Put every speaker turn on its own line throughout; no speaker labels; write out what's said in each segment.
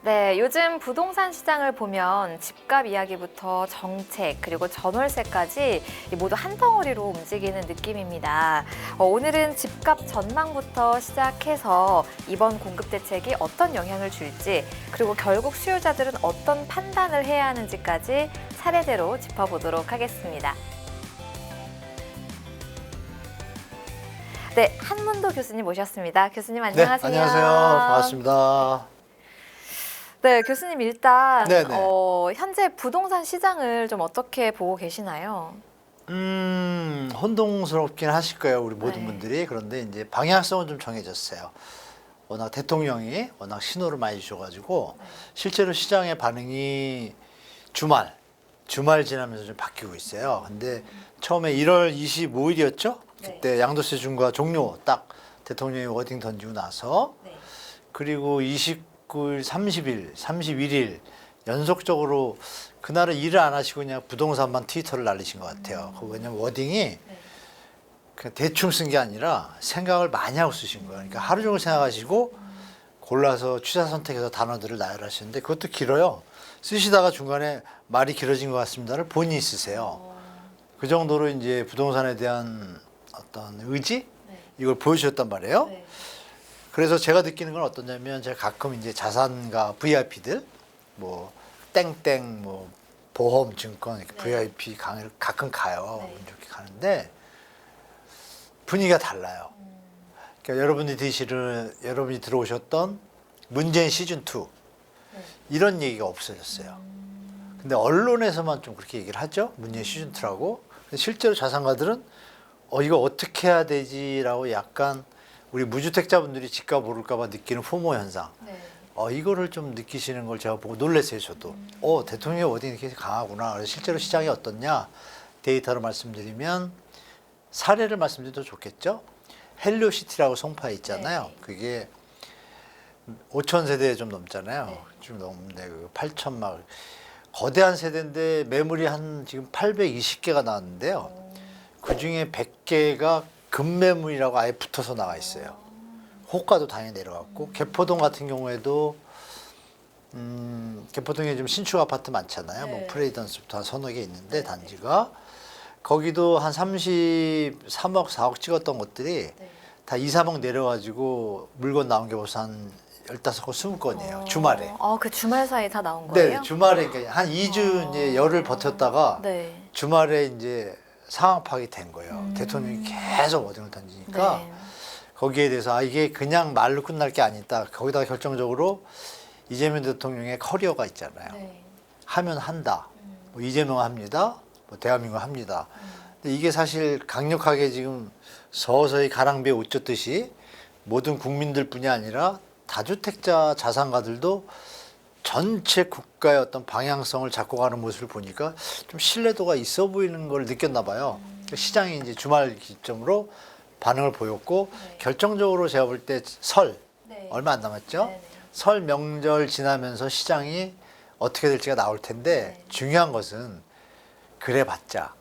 네, 요즘 부동산 시장을 보면 집값 이야기부터 정책, 그리고 전월세까지 모두 한 덩어리로 움직이는 느낌입니다. 오늘은 집값 전망부터 시작해서 이번 공급 대책이 어떤 영향을 줄지, 그리고 결국 수요자들은 어떤 판단을 해야 하는지까지 차례대로 짚어보도록 하겠습니다. 네, 한문도 교수님 모셨습니다. 교수님 안녕하세요.
네, 안녕하세요. 반갑습니다.
네, 교수님 일단
네네.
현재 부동산 시장을 좀 어떻게 보고 계시나요?
혼동스럽긴 하실 거예요, 우리 모든
네.
분들이. 그런데 이제 방향성은 좀 정해졌어요. 워낙 대통령이 워낙 신호를 많이 주셔가지고 실제로 시장의 반응이 주말 지나면서 좀 바뀌고 있어요. 근데 처음에 1월 25일이었죠? 그때 양도세 중과 종료 딱 대통령이 워딩 던지고 나서
네.
그리고 29일, 30일, 31일 연속적으로 그날은 일을 안 하시고 그냥 부동산만 트위터를 날리신 것 같아요. 왜냐면 워딩이 그냥 대충 쓴 게 아니라 생각을 많이 하고 쓰신 거예요. 그러니까 하루 종일 생각하시고 골라서 취사 선택해서 단어들을 나열하시는데 그것도 길어요. 쓰시다가 중간에 말이 길어진 것 같습니다를 본인이 쓰세요. 그 정도로 이제 부동산에 대한 어떤 의지? 이걸 보여주셨단 말이에요. 그래서 제가 느끼는 건 어떠냐면 제가 가끔 이제 자산가 VIP들 뭐 땡땡 뭐 보험 증권 이렇게 VIP 강의를 가끔 가요. 운 좋게 가는데 분위기가 달라요. 그러니까 여러분이 들어오셨던 문재인 시즌 2 이런 얘기가 없어졌어요. 근데 언론에서만 좀 그렇게 얘기를 하죠. 문재인 시즌 2라고. 실제로 자산가들은 이거 어떻게 해야 되지라고 약간 우리 무주택자분들이 집값 오를까봐 느끼는 포모 현상. 이거를 좀 느끼시는 걸 제가 보고 놀랐어요, 저도. 대통령이 어디 이렇게 강하구나. 그래서 실제로 시장이 어떻냐 데이터로 말씀드리면 사례를 말씀드려도 좋겠죠. 헬리오시티라고 송파에 있잖아요. 그게 5천 세대 좀 넘잖아요. 좀 넘는데 8천 마을. 거대한 세대인데 매물이 한 지금 820개가 나왔는데요. 그 중에 100개가 급매물이라고 아예 붙어서 나와 있어요. 호가도 당연히 내려갔고 개포동 같은 경우에도 개포동에 좀 신축 아파트 많잖아요. 뭐 프레이던스부터 한 서너 개 있는데 단지가 거기도 한 33억, 4억 찍었던 것들이 다 2, 3억 내려가지고 물건 나온 게 벌써 한 15건, 20건이에요. 주말에.
그 주말 사이에 다 나온 거예요?
네, 주말에 그러니까 한 2주 이제 열흘 버텼다가 주말에 이제 상황 파악이 된 거예요. 대통령이 계속 워딩을 던지니까 거기에 대해서 이게 그냥 말로 끝날 게 아니다. 거기다가 결정적으로 이재명 대통령의 커리어가 있잖아요. 하면 한다. 뭐 이재명 합니다. 뭐 대한민국 합니다. 근데 이게 사실 강력하게 지금 서서히 가랑비에 옷 젖듯이 모든 국민들뿐이 아니라 다주택자 자산가들도 전체 국가의 어떤 방향성을 잡고 가는 모습을 보니까 좀 신뢰도가 있어 보이는 걸 느꼈나 봐요. 시장이 이제 주말 기점으로 반응을 보였고 결정적으로 제가 볼 때 설 얼마 안 남았죠. 설 명절 지나면서 시장이 어떻게 될지가 나올 텐데 중요한 것은 그래봤자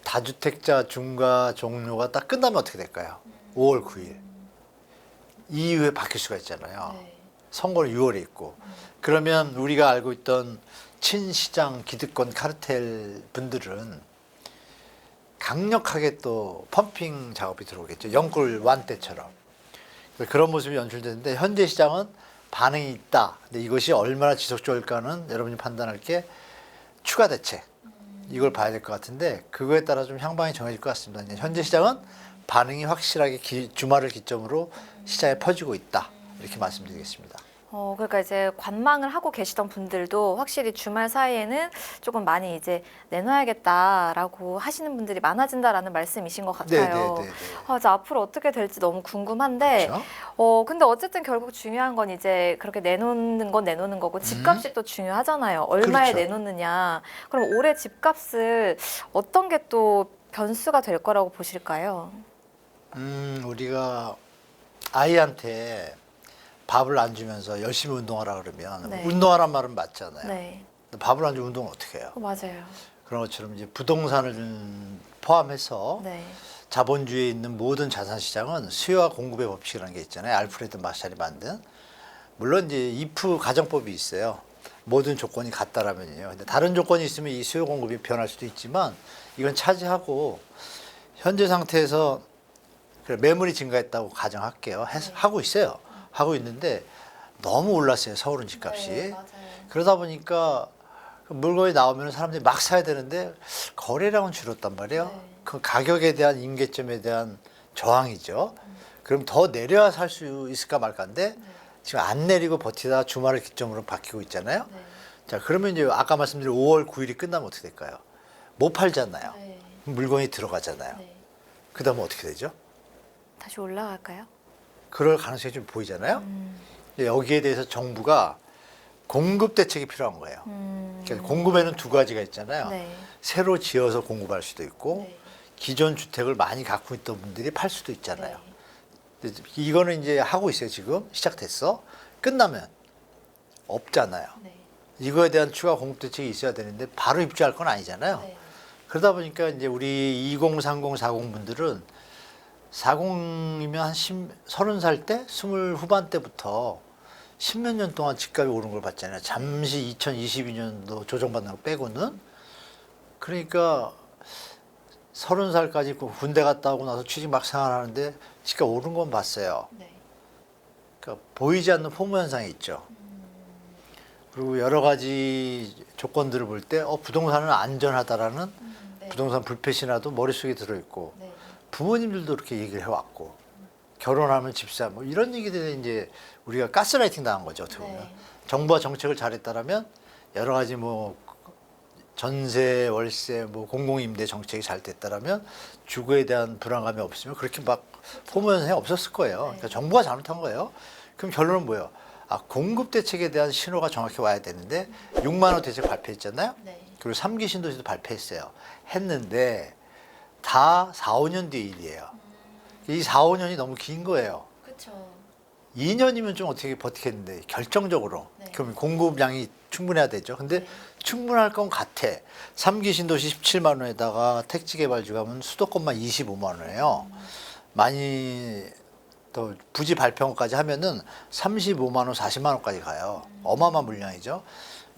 다주택자 중과 종료가 딱 끝나면 어떻게 될까요? 5월 9일 이후에 바뀔 수가 있잖아요. 선거는 6월에 있고 그러면 우리가 알고 있던 친시장 기득권 카르텔 분들은 강력하게 또 펌핑 작업이 들어오겠죠. 영골 완 때처럼. 그런 모습이 연출되는데 현재 시장은 반응이 있다. 근데 이것이 얼마나 지속적일까는 여러분이 판단할 게 추가 대책. 이걸 봐야 될 것 같은데 그거에 따라 좀 향방이 정해질 것 같습니다. 현재 시장은 반응이 확실하게 주말을 기점으로 시장에 퍼지고 있다. 이렇게 말씀드리겠습니다.
그러니까 이제 관망을 하고 계시던 분들도 확실히 주말 사이에는 조금 많이 이제 내놔야겠다라고 하시는 분들이 많아진다라는 말씀이신 것 같아요. 이제 앞으로 어떻게 될지 너무 궁금한데,
그렇죠?
근데 어쨌든 결국 중요한 건 이제 그렇게 내놓는 건 내놓는 거고 집값이 또 중요하잖아요. 얼마에
그렇죠.
내놓느냐. 그럼 올해 집값을 어떤 게 또 변수가 될 거라고 보실까요?
우리가 아이한테 밥을 안 주면서 열심히 운동하라 그러면 운동하란 말은 맞잖아요. 근데 밥을 안 주면 운동을 어떻게 해요?
맞아요.
그런 것처럼 이제 부동산을 포함해서 자본주의에 있는 모든 자산 시장은 수요와 공급의 법칙이라는 게 있잖아요. 알프레드 마샬이 만든 물론 이제 if 가정법이 있어요. 모든 조건이 같다라면요. 근데 다른 조건이 있으면 이 수요 공급이 변할 수도 있지만 이건 차지하고 현재 상태에서 매물이 증가했다고 가정할게요. 하고 있어요. 하고 있는데 너무 올랐어요. 서울은 집값이.
네, 맞아요.
그러다 보니까 물건이 나오면 사람들이 막 사야 되는데 거래량은 줄었단 말이에요.
네.
그 가격에 대한 임계점에 대한 저항이죠. 그럼 더 내려야 살 수 있을까 말까인데 지금 안 내리고 버티다 주말을 기점으로 바뀌고 있잖아요.
네.
자, 그러면 이제 아까 말씀드린 5월 9일이 끝나면 어떻게 될까요? 못 팔잖아요.
네.
물건이 들어가잖아요.
네.
그 다음에 어떻게 되죠?
다시 올라갈까요?
그럴 가능성이 좀 보이잖아요.
음.
여기에 대해서 정부가 공급 대책이 필요한 거예요. 그러니까 공급에는 두 가지가 있잖아요.
네.
새로 지어서 공급할 수도 있고
네.
기존 주택을 많이 갖고 있던 분들이 팔 수도 있잖아요.
네.
근데 이거는 이제 하고 있어요. 지금 시작됐어. 끝나면 없잖아요.
네.
이거에 대한 추가 공급 대책이 있어야 되는데 바로 입주할 건 아니잖아요.
네.
그러다 보니까 이제 우리 20, 30, 40 분들은 40이면 한 30살 때, 20 후반때부터 10몇 년 동안 집값이 오른 걸 봤잖아요. 잠시 2022년도 조정받는 거 빼고는. 그러니까 30살까지 군대 갔다 오고 나서 취직 막 생활하는데 집값 오른 건 봤어요.
네.
그러니까 보이지 않는 포모 현상이 있죠. 그리고 여러 가지 조건들을 볼 때 부동산은 안전하다라는
네.
부동산 불패시나도 머릿속에 들어있고
네.
부모님들도 그렇게 얘기를 해왔고 결혼하면 집사 뭐 이런 얘기들이 이제 우리가 가스라이팅 당한 거죠. 어떻게 보면.
네.
정부가 정책을 잘했다라면 여러 가지 뭐 전세, 월세, 뭐 공공임대 정책이 잘 됐다라면 주거에 대한 불안감이 없으면 그렇게 막 포모 현상이 없었을 거예요. 그러니까 정부가 잘못한 거예요. 그럼 결론은 뭐예요? 공급 대책에 대한 신호가 정확히 와야 되는데 6만 원 대책 발표했잖아요.
네.
그리고 3기 신도시도 발표했어요. 했는데 다 4, 5년 뒤의 일이에요. 이 4, 5년이 너무 긴 거예요.
그렇죠.
2년이면 좀 어떻게 버티겠는데 결정적으로
네.
그럼 공급량이 충분해야 되죠. 근데
네.
충분할 건 같아. 3기 신도시 17만 원에다가 택지 개발주 가면 수도권만 25만 원이에요. 많이 또 부지 발표까지 하면은 35만 원, 40만 원까지 가요. 어마어마한 물량이죠.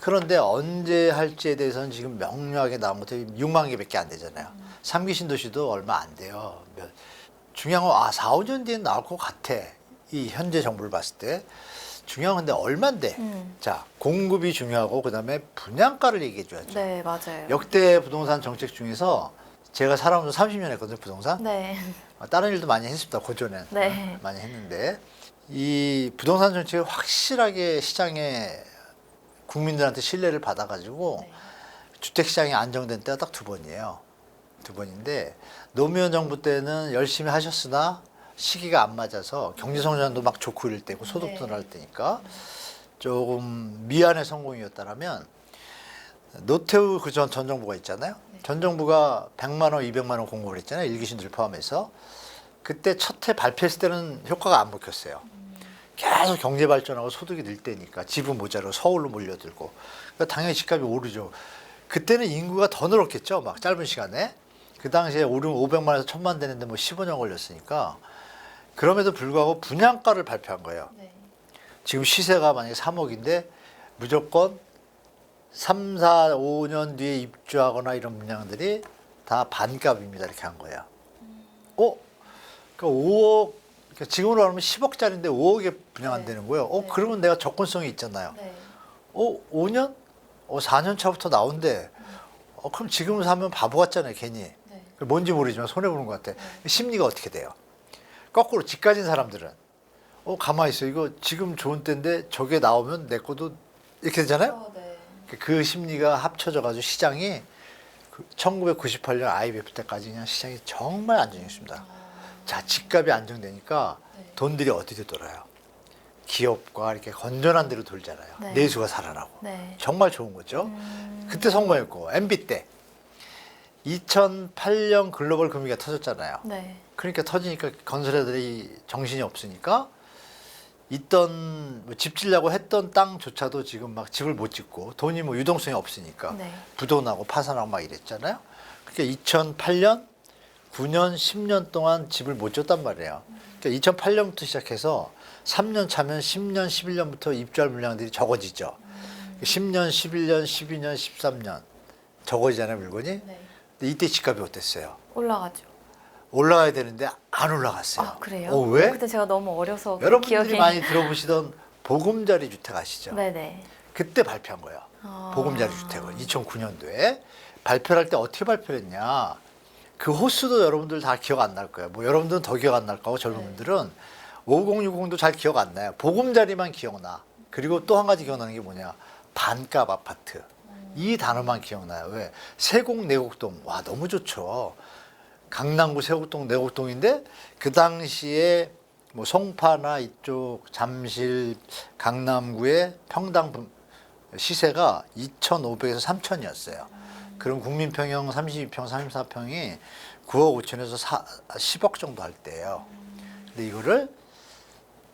그런데 언제 할지에 대해서는 지금 명료하게 나온 것도 6만 개밖에 안 되잖아요. 3기 신도시도 얼마 안 돼요. 중요한 건 4, 5년 뒤엔 나올 것 같아. 이 현재 정부를 봤을 때. 중요한 건데 얼마인데. 자, 공급이 중요하고 그다음에 분양가를 얘기해 줘야죠.
네, 맞아요.
역대 부동산 정책 중에서 제가 살아오면서 30년 했거든요, 부동산.
네.
다른 일도 많이 했습니다, 고전엔.
네.
많이 했는데 이 부동산 정책이 확실하게 시장에 국민들한테 신뢰를 받아가지고
네.
주택 시장이 안정된 때가 딱 두 번이에요. 두 번인데 노무현 정부 때는 열심히 하셨으나 시기가 안 맞아서 경제 성장도 막 좋고 이럴 때고 소득도
네.
날 때니까 조금 미안의 성공이었다라면 노태우 그 전 정부가 있잖아요. 전 정부가 100만 원, 200만 원 공급을 했잖아요. 일기신들 포함해서. 그때 첫 해 발표했을 때는 효과가 안 먹혔어요. 계속 경제 발전하고 소득이 늘 때니까 집은 모자라고 서울로 몰려들고 그러니까 당연히 집값이 오르죠. 그때는 인구가 더 늘었겠죠. 막 짧은 시간에. 그 당시에 오르면 500만 원에서 1000만 되는데 뭐 15년 걸렸으니까 그럼에도 불구하고 분양가를 발표한 거예요.
네.
지금 시세가 만약에 3억인데 무조건 3, 4, 5년 뒤에 입주하거나 이런 분양들이 다 반값입니다. 이렇게 한 거예요. 그러니까 5억, 그러니까 지금으로 하면 10억짜리인데 5억에 분양한다는 거예요.
네.
그러면 내가 접근성이 있잖아요.
네.
5년? 4년 차부터 나온대. 그럼 지금 사면 바보 같잖아요, 괜히.
네.
뭔지 모르지만 손해보는 것 같아. 심리가 어떻게 돼요? 거꾸로 집 가진 사람들은 가만히 있어. 이거 지금 좋은 때인데 저게 나오면 내 것도 이렇게 되잖아요.
네.
그 심리가 합쳐져가지고 시장이 1998년 IMF 때까지 그냥 시장이 정말 안정했습니다. 자, 집값이 안정되니까
네.
돈들이 어디로 돌아요? 기업과 이렇게 건전한 데로 돌잖아요.
네.
내수가 살아나고.
네.
정말 좋은 거죠. 그때 성공했고 MB 때 2008년 글로벌 금리가 터졌잖아요.
네.
그러니까 터지니까 건설회들이 정신이 없으니까 있던 집 지려고 했던 땅조차도 지금 막 집을 못 짓고 돈이 뭐 유동성이 없으니까
네.
부도나고 파산하고 막 이랬잖아요. 그러니까 2008년, 9년, 10년 동안 집을 못 줬단 말이에요. 그러니까 2008년부터 시작해서 3년 차면 10년, 11년부터 입주할 물량들이 적어지죠. 10년, 11년, 12년, 13년 적어지잖아요, 물건이.
네.
근데 이때 집값이 어땠어요?
올라가죠.
올라가야 되는데 안 올라갔어요.
아, 그래요?
왜?
그때 제가 너무 어려서 그
여러분들이
기억이.
많이 들어보시던 보금자리 주택 아시죠?
네네.
그때 발표한 거예요.
아.
보금자리 주택을 2009년도에 발표를 할 때 어떻게 발표했냐? 그 호수도 여러분들 다 기억 안 날 거예요. 뭐 여러분들은 더 기억 안 날 거고 젊은
네.
분들은 5060도 잘 기억 안 나요. 보금자리만 기억나. 그리고 또 한 가지 기억나는 게 뭐냐? 반값 아파트. 이 단어만 기억나요. 왜? 세곡 내곡동. 와, 너무 좋죠. 강남구 세곡동 내곡동인데 그 당시에 뭐 송파나 이쪽 잠실 강남구의 평당 시세가 2,500에서 3,000이었어요. 그럼 국민평형 32평, 34평이 9억 5천에서 10억 정도 할 때예요. 근데 이거를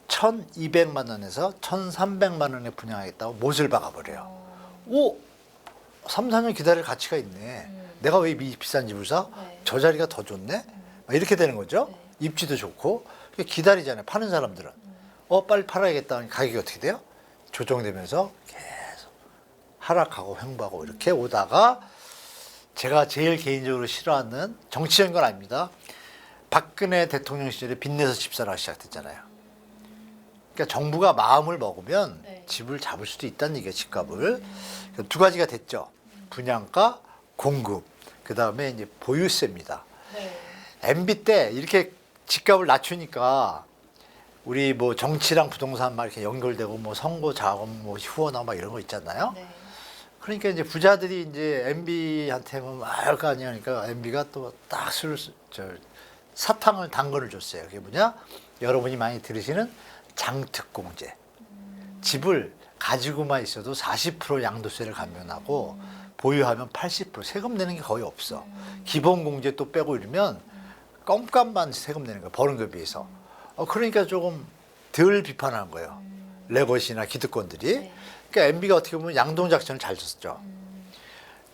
1,200만 원에서 1,300만 원에 분양하겠다고 못을 박아버려요. 오! 3, 4년 기다릴 가치가 있네. 내가 왜 비싼 집을 사?
네.
저 자리가 더 좋네? 막 이렇게 되는 거죠.
네.
입지도 좋고. 기다리잖아요. 파는 사람들은. 빨리 팔아야겠다 하니 가격이 어떻게 돼요? 조정되면서 계속 하락하고 횡보하고 이렇게 오다가 제가 제일 개인적으로 싫어하는 정치적인 건 아닙니다. 박근혜 대통령 시절에 빚내서 집사라가 시작됐잖아요. 그러니까 정부가 마음을 먹으면
네.
집을 잡을 수도 있다는 얘기예요. 집값을. 두 가지가 됐죠. 분양가, 공급. 그다음에 이제 보유세입니다.
네.
MB 때 이렇게 집값을 낮추니까 우리 뭐 정치랑 부동산 막 이렇게 연결되고 뭐 선거 자금 뭐 후원하고 막 이런 거 있잖아요.
네.
그러니까 이제 부자들이 이제 MB한테 뭐 할 거 아니야. 그러니까 MB가 또 딱 사탕을 당근을 줬어요. 그게 뭐냐? 여러분이 많이 들으시는 장특공제. 집을 가지고만 있어도 40% 양도세를 감면하고 보유하면 80% 세금 내는 게 거의 없어. 기본공제 또 빼고 이러면 껌값만 세금 내는 거야. 버는 거에 비해서. 그러니까 조금 덜 비판한 거예요. 레거시나 기득권들이.
네.
그러니까 MB가 어떻게 보면 양동작전을 잘 쳤죠.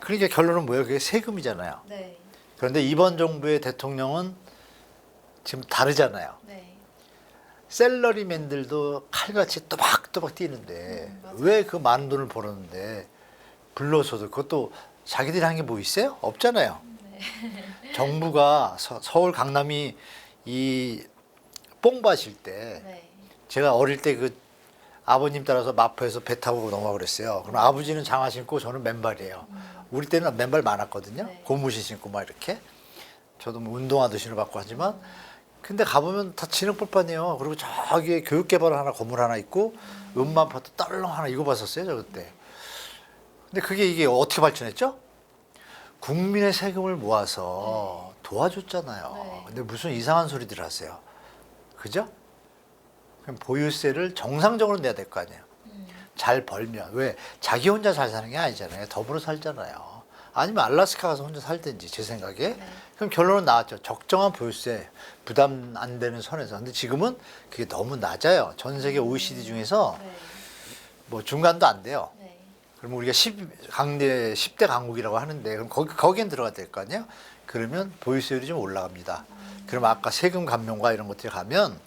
그러니까 결론은 뭐예요? 그게 세금이잖아요.
네.
그런데 이번 정부의 대통령은 지금 다르잖아요.
네.
샐러리맨들도 칼같이 또박또박 뛰는데
맞아요.
왜 그 많은 돈을 벌었는데 불로소득 그것도 자기들이 한 게 뭐 있어요? 없잖아요. 정부가 서울 강남이 이 뽕밭일 때
네.
제가 어릴 때 그 아버님 따라서 마포에서 배 타고 넘어가 그랬어요. 그럼 아버지는 장화 신고 저는 맨발이에요. 우리 때는 맨발 많았거든요.
네.
고무신 신고 막 이렇게. 저도 뭐 운동화도 신어봤고 하지만 근데 가보면 다 진흙볼판이에요. 그리고 저기에 교육개발 하나 건물 하나 있고 음마아파트 딸렁 하나 이거 봤었어요. 저 그때. 근데 그게 이게 어떻게 발전했죠? 국민의 세금을 모아서 도와줬잖아요.
네.
근데 무슨 이상한 소리들 하세요. 그죠? 그럼 보유세를 정상적으로 내야 될 거 아니에요. 잘 벌면. 왜? 자기 혼자 잘 사는 게 아니잖아요. 더불어 살잖아요. 아니면 알라스카 가서 혼자 살든지 제 생각에.
네.
그럼 결론은 나왔죠. 적정한 보유세 부담 안 되는 선에서. 근데 지금은 그게 너무 낮아요. 전 세계 OECD 중에서
네.
뭐 중간도 안 돼요.
네.
그러면 우리가 10대 강국이라고 하는데 그럼 거기엔 들어가야 될 거 아니에요? 그러면 보유세율이 좀 올라갑니다. 그럼 아까 세금 감면과 이런 것들이 가면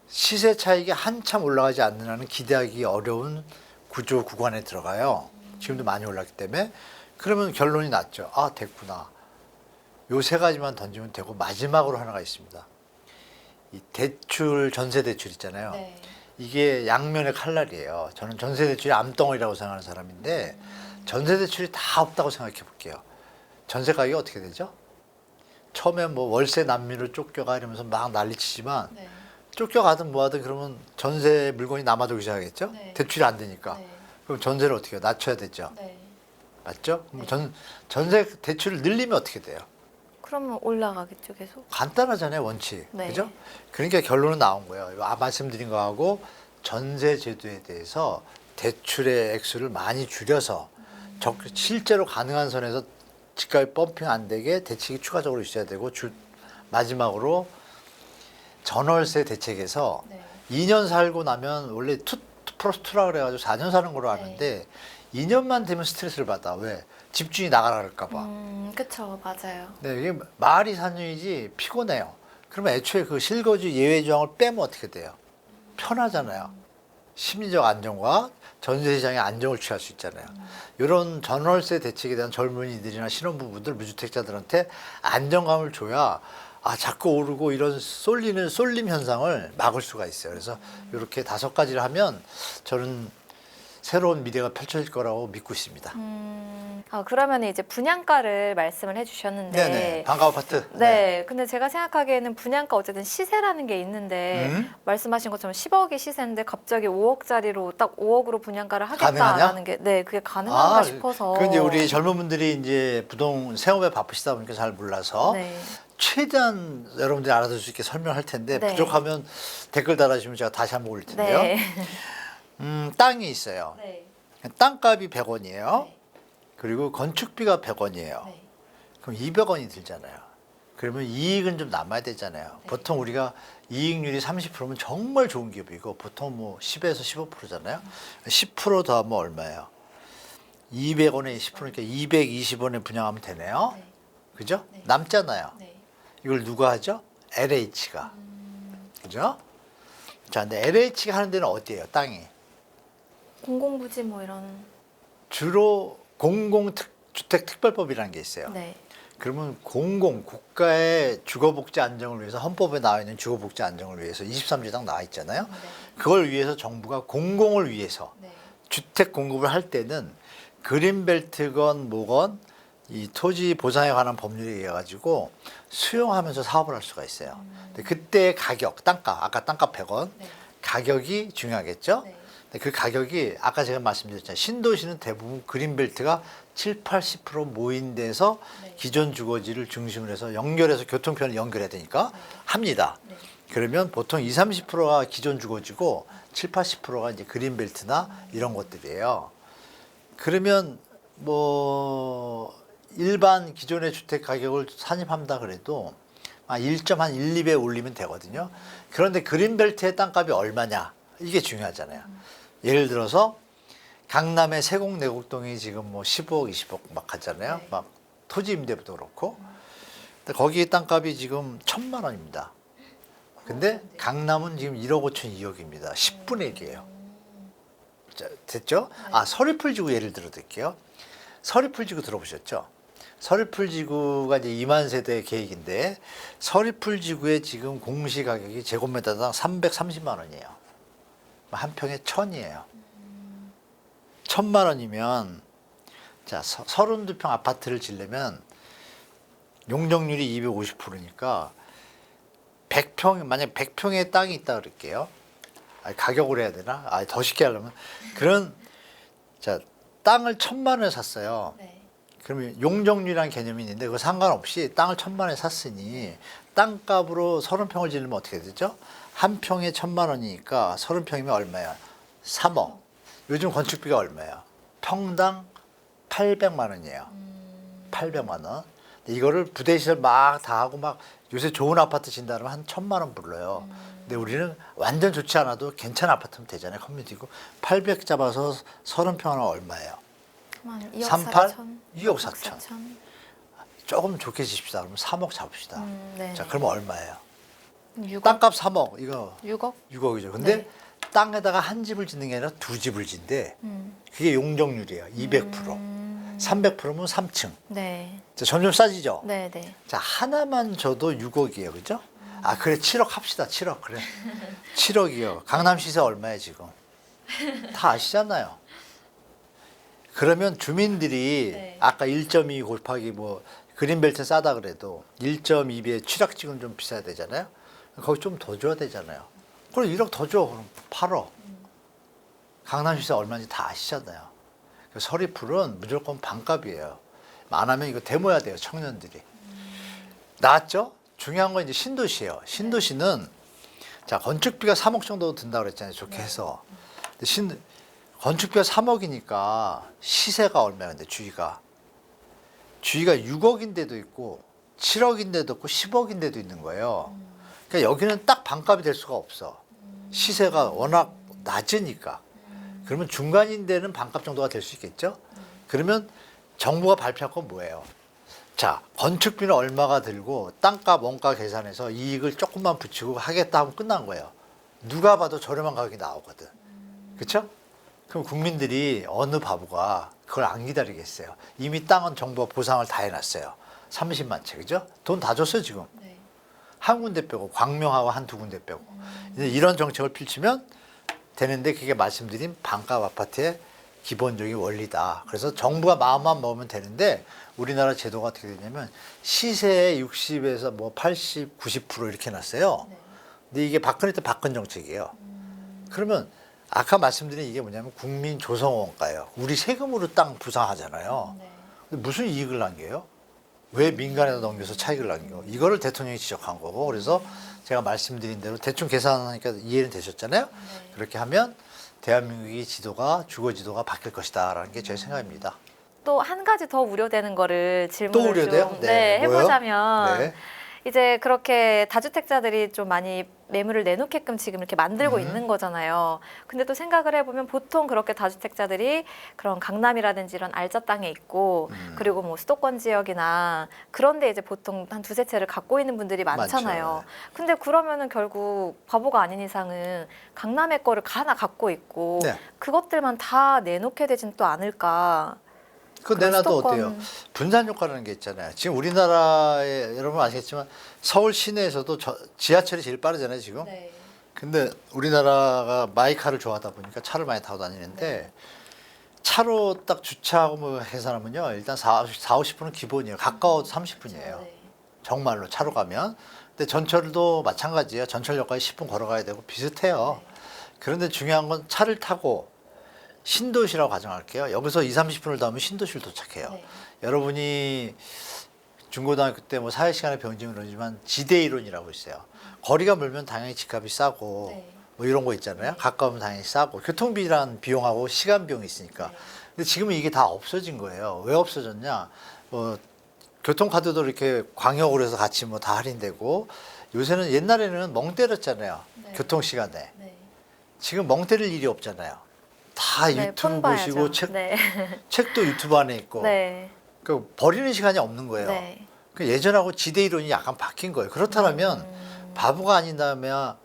시세 차익이 한참 올라가지 않는 한은 기대하기 어려운 구조 구간에 들어가요. 지금도 많이 올랐기 때문에. 그러면 결론이 났죠. 아, 됐구나. 요 세 가지만 던지면 되고 마지막으로 하나가 있습니다. 이 대출, 전세 대출 있잖아요.
네.
이게 양면의 칼날이에요. 저는 전세 대출이 암덩어리라고 생각하는 사람인데 전세 대출이 다 없다고 생각해 볼게요. 전세 가격이 어떻게 되죠? 처음에 뭐 월세 난민을 쫓겨가 이러면서 막 난리치지만
네.
쫓겨가든 뭐하든 그러면 전세 물건이 남아도기 시작하겠죠?
네.
대출이 안 되니까.
네.
그럼 전세를 어떻게 해요? 낮춰야 되죠?
네.
맞죠? 그럼
네.
전세 대출을 늘리면 어떻게 돼요?
그러면 올라가겠죠, 계속?
간단하잖아요, 원칙.
네.
그죠? 그러니까 결론은 나온 거예요. 말씀드린 거하고 전세 제도에 대해서 대출의 액수를 많이 줄여서 실제로 가능한 선에서 집값이 펌핑 안 되게 대책이 추가적으로 있어야 되고 마지막으로 전월세 대책에서
네.
2년 살고 나면 원래 2 플러스 2라 그래가지고 4년 사는 걸로 아는데 2년만 되면 스트레스를 받아. 왜? 집주인이 나가라 그럴까 봐.
그쵸, 맞아요.
네, 이게 말이 4년이지 피곤해요. 그러면 애초에 그 실거주 예외 조항을 빼면 어떻게 돼요? 편하잖아요. 심리적 안정과 전세 시장의 안정을 취할 수 있잖아요. 이런 전월세 대책에 대한 젊은이들이나 신혼부부들, 무주택자들한테 안정감을 줘야 자꾸 오르고 이런 쏠림 현상을 막을 수가 있어요. 그래서 이렇게 5가지를 하면 저는 새로운 미래가 펼쳐질 거라고 믿고 있습니다.
그러면 이제 분양가를 말씀을 해주셨는데,
네네. 방가 아파트.
네. 근데 제가 생각하기에는 분양가 어쨌든 시세라는 게 있는데 말씀하신 것처럼 10억이 시세인데 갑자기 5억짜리로 딱 5억으로 분양가를 하겠다라는
가능하냐?
게 그게 가능한가 싶어서.
그 이제 우리 젊은 분들이 이제 부동 생업에 바쁘시다 보니까 잘 몰라서
네.
최대한 여러분들이 알아들 수 있게 설명할 텐데
네.
부족하면 댓글 달아주시면 제가 다시 한번 올릴 텐데요.
네.
땅이 있어요.
네.
땅값이 100원이에요.
네.
그리고 건축비가 100원이에요.
네.
그럼 200원이 들잖아요. 그러면 이익은 좀 남아야 되잖아요.
네.
보통 우리가 이익률이 30%면 정말 좋은 기업이고 보통 뭐 10에서 15%잖아요. 10% 더하면 얼마예요? 200원에 10%니까 220원에 분양하면 되네요.
네.
그죠?
네.
남잖아요.
네.
이걸 누가 하죠? LH가. 그죠? 자, 근데 LH가 하는 데는 어디예요? 땅이.
공공부지 뭐 이런.
주로 공공주택특별법이라는 게 있어요.
네.
그러면 국가의 주거복지 안정을 위해서 헌법에 나와 있는 주거복지 안정을 위해서 23조당 나와 있잖아요.
네.
그걸 위해서 정부가 공공을 위해서
네. 주택
주택 공급을 할 때는 그린벨트건 뭐건 이 토지 보상에 관한 법률에 의해 가지고 수용하면서 사업을 할 수가 있어요. 근데 그때 가격, 땅값, 아까 땅값 100원,
네.
가격이 중요하겠죠?
네.
근데 그 가격이 아까 제가 말씀드렸잖아요. 신도시는 대부분 그린벨트가 7, 80% 모인 데서
네.
기존 주거지를 중심으로 해서 연결해서 교통편을 연결해야 되니까 합니다.
네.
그러면 보통 20, 30%가 기존 주거지고 7, 80%가 이제 그린벨트나 이런 것들이에요. 그러면 뭐 일반 기존의 주택 가격을 산입한다 그래도 1.1, 2배 올리면 되거든요. 그런데 그린벨트의 땅값이 얼마냐? 이게 중요하잖아요. 예를 들어서 강남의 세곡 내곡동이 지금 뭐 15억, 20억 막 하잖아요.
네.
막 토지 임대부도 그렇고. 근데 거기 땅값이 지금 1,000만 원입니다. 근데 강남은 지금 1억 5천 2억입니다. 10분의 1이에요. 자, 됐죠? 서리풀지구 예를 들어 드릴게요. 서리풀지구 들어보셨죠? 서리풀지구가 이제 2만 세대 계획인데 서리풀지구의 지금 공시 가격이 제곱미터당 330만 원이에요. 한 평에 1,000이에요. 1,000만 원이면 자 32평 아파트를 지려면 용적률이 250%니까 100평 만약 100평의 땅이 있다 그럴게요. 가격으로 해야 되나? 더 쉽게 하려면 그런 자 땅을 1,000만 원에 샀어요.
네.
그러면 용적률이라는 개념이 있는데 그거 상관없이 땅을 1,000만 원에 샀으니 땅값으로 30평을 지르면 어떻게 되죠? 한 평에 1,000만 원이니까 30평이면 얼마야? 3억. 요즘 건축비가 얼마예요? 평당 800만 원이에요. 800만 원. 이거를 부대시설 막 다 하고 막 요새 좋은 아파트 진다면 한 1,000만 원 불러요. 근데 우리는 완전 좋지 않아도 괜찮은 아파트면 되잖아요. 커뮤니티고 800 잡아서 30평 하나 얼마예요?
2억
38?
4천.
2억 4천. 조금 좋게 집시다. 그러면 3억 잡읍시다.
네.
자, 그러면 얼마예요?
6억.
땅값 3억. 이거
6억?
6억이죠. 근데
네.
땅에다가 한 집을 짓는 게 아니라 두 집을 짓는데 그게 용적률이에요. 200%. 300%면 3층.
네.
자, 점점 싸지죠?
네, 네.
자, 하나만 줘도 6억이에요. 그죠? 그래. 7억 합시다. 7억. 그래. 7억이요. 강남 시세 얼마예요, 지금? 다 아시잖아요. 그러면 주민들이
네.
아까 1.2 곱하기 뭐 그린벨트 싸다 그래도 1.2배 취락지금 좀 비싸야 되잖아요. 거기 좀 더 줘야 되잖아요. 그럼 1억 더 줘. 그럼 8억. 강남 시세 얼마인지 다 아시잖아요. 서리풀은 무조건 반값이에요. 안 하면 이거 데모해야 돼요, 청년들이. 나왔죠? 중요한 건 이제 신도시예요. 신도시는 자 건축비가 3억 정도 든다고 그랬잖아요. 좋게 해서. 근데 건축비가 3억이니까 시세가 얼마인데 주위가 6억인 데도 있고 7억인 데도 있고 10억인 데도 있는 거예요. 그러니까 여기는 딱 반값이 될 수가 없어. 시세가 워낙 낮으니까. 그러면 중간인 데는 반값 정도가 될 수 있겠죠? 그러면 정부가 발표할 건 뭐예요? 자, 건축비는 얼마가 들고 땅값, 원가 계산해서 이익을 조금만 붙이고 하겠다 하면 끝난 거예요. 누가 봐도 저렴한 가격이 나오거든. 그렇죠? 그럼 국민들이 어느 바보가 그걸 안 기다리겠어요. 이미 땅은 정부가 보상을 다 해놨어요. 30만 채, 그죠? 돈 다 줬어요, 지금.
네.
한 군데 빼고, 광명하고 한두 군데 빼고. 이제 이런 정책을 펼치면 되는데 그게 말씀드린 반값 아파트의 기본적인 원리다. 그래서 정부가 마음만 먹으면 되는데 우리나라 제도가 어떻게 되냐면 시세의 60에서 뭐 80, 90% 이렇게 놨어요.
네.
근데 이게 박근혜 때 박근 정책이에요. 그러면 아까 말씀드린 이게 뭐냐면 국민 조성원가예요. 우리 세금으로 땅 부상하잖아요.
네.
근데 무슨 이익을 남겨요? 왜 민간에다 넘겨서 차익을 남겨? 이거를 대통령이 지적한 거고 그래서 제가 말씀드린 대로 대충 계산하니까 이해는 되셨잖아요.
네.
그렇게 하면 대한민국의 지도가 주거 지도가 바뀔 것이다라는 게 제 생각입니다.
또 한 가지 더 우려되는 거를
또
질문을
우려돼요?
좀
네, 뭐요?
해보자면
네.
이제 그렇게 다주택자들이 좀 많이 매물을 내놓게끔 지금 이렇게 만들고 있는 거잖아요. 근데 또 생각을 해보면 보통 그렇게 다주택자들이 그런 강남이라든지 이런 알짜 땅에 있고 그리고 뭐 수도권 지역이나 그런데 이제 보통 한 두세 채를 갖고 있는 분들이 많잖아요.
많죠.
근데 그러면은 결국 바보가 아닌 이상은 강남의 거를 하나 갖고 있고
네.
그것들만 다 내놓게 되진 또 않을까.
그
그런
내놔도
수도권-
어때요? 분산 효과라는 게 있잖아요. 지금 우리나라에 여러분 아시겠지만 서울 시내에서도 지하철이 제일 빠르잖아요, 지금.
네.
근데 우리나라가 마이카를 좋아하다 보니까 차를 많이 타고 다니는데 차로 딱 주차하고 뭐 해서하면요 일단 50분은 기본이에요. 가까워도 30분이에요.
네.
정말로 차로 가면. 근데 전철도 마찬가지예요. 전철역까지 10분 걸어가야 되고 비슷해요. 그런데 중요한 건 차를 타고 신도시라고 가정할게요. 여기서 2, 30분을 더 하면 신도시를 도착해요.
네.
여러분이 중고등학교 때 뭐 사회시간에 배운 적은 그러지만 지대이론이라고 있어요. 거리가 멀면 당연히 집값이 싸고
네.
뭐 이런 거 있잖아요. 가까우면 당연히 싸고 교통비란 비용하고 시간 비용이 있으니까.
네.
근데 지금은 이게 다 없어진 거예요. 왜 없어졌냐? 뭐 교통카드도 이렇게 광역으로 해서 같이 뭐 다 할인되고 요새는 옛날에는 멍 때렸잖아요.
네.
교통시간에.
네.
지금 멍 때릴 일이 없잖아요. 다
네,
유튜브
폰
보시고
봐야죠. 네.
책도 유튜브 안에 있고
네.
그 버리는 시간이 없는 거예요.
네.
그 예전하고 지대 이론이 약간 바뀐 거예요. 그렇다면 바보가 아닌다면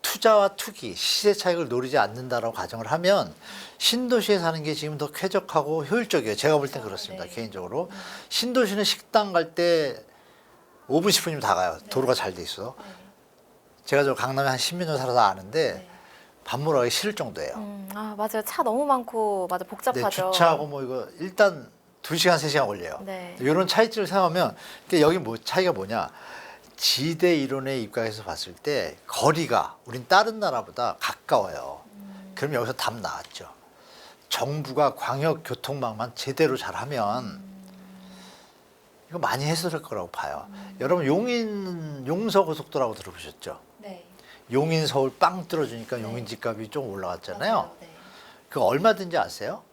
투자와 투기, 시세 차익을 노리지 않는다라고 가정을 하면 신도시에 사는 게 지금 더 쾌적하고 효율적이에요. 제가 볼 땐 그렇습니다.
네.
개인적으로. 신도시는 식당 갈 때 5분, 10분이면 다 가요. 도로가 잘 돼 있어. 제가 저 강남에 한 10몇 년 살아서 아는데
네.
밥 먹으러 가기 싫을 정도예요.
아, 맞아요. 차 너무 많고, 맞아,
네,
복잡하죠.
주차하고 뭐 이거 일단 2시간, 3시간 걸려요.
네.
이런 차이점을 생각하면 여기 뭐 차이가 뭐냐. 지대 이론에 입각해서 봤을 때 거리가 우린 다른 나라보다 가까워요. 그럼 여기서 답 나왔죠. 정부가 광역 교통망만 제대로 잘하면 이거 많이 해소될 거라고 봐요. 여러분 용서 고속도로라고 들어보셨죠?
네.
용인 서울 빵 뚫어주니까
네.
용인 집값이 좀 올라갔잖아요.
맞아요. 네.
그거 얼마든지 아세요?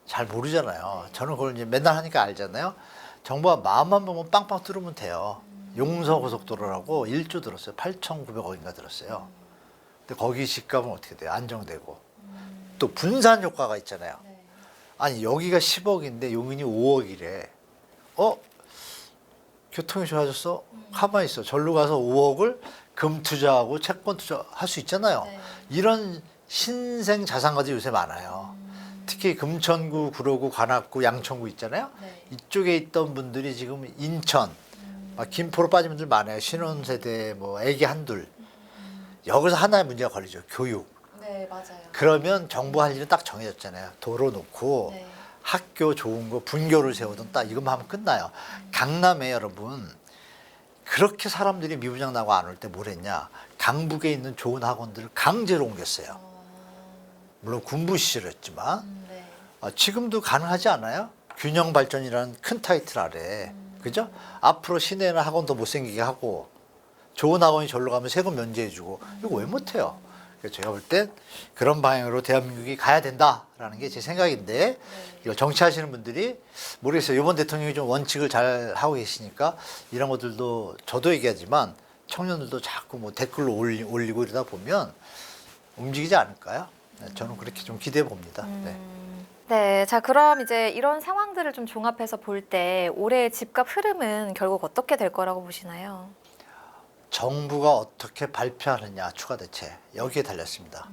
잘 모르잖아요. 저는 그걸 이제 맨날 하니까 알잖아요. 정부가 마음만 보면 빵빵 뚫으면 돼요. 용서고속도로라고 1조 들었어요. 8,900억인가 들었어요. 근데 거기 집값은 어떻게 돼요? 안정되고. 또 분산 효과가 있잖아요.
네.
아니 여기가 10억인데 용인이 5억이래. 교통이 좋아졌어? 가만히 있어. 절로 가서 5억을 금 투자하고 채권 투자할 수 있잖아요.
네.
이런 신생 자산가들이 요새 많아요. 특히 금천구, 구로구, 관악구, 양천구 있잖아요.
네.
이쪽에 있던 분들이 지금 인천, 막 김포로 빠진 분들 많아요. 신혼세대, 뭐 애기 한둘. 여기서 하나의 문제가 걸리죠. 교육.
네, 맞아요.
그러면 정부 할 일은 딱 정해졌잖아요. 도로 놓고
네.
학교 좋은 거 분교를 세우든 딱 이것만 하면 끝나요. 강남에 여러분 그렇게 사람들이 미분양 나고 안 올 때 뭘 했냐. 강북에 있는 좋은 학원들을 강제로 옮겼어요. 물론 군부 시절이었지만
네.
지금도 가능하지 않아요? 균형 발전이라는 큰 타이틀 아래 그죠? 앞으로 시내나 학원도 못생기게 하고 좋은 학원이 절로 가면 세금 면제해주고 이거 왜 못해요? 그래서 제가 볼 땐 그런 방향으로 대한민국이 가야 된다라는 게 제 생각인데 이거 정치하시는 분들이 모르겠어요. 이번 대통령이 좀 원칙을 잘 하고 계시니까 이런 것들도 저도 얘기하지만 청년들도 자꾸 뭐 댓글로 올리고 이러다 보면 움직이지 않을까요? 네, 저는 그렇게 좀 기대해 봅니다. 네.
네, 자 그럼 이제 이런 상황들을 좀 종합해서 볼 때 올해 집값 흐름은 결국 어떻게 될 거라고 보시나요?
정부가 어떻게 발표하느냐 추가 대책 여기에 달렸습니다.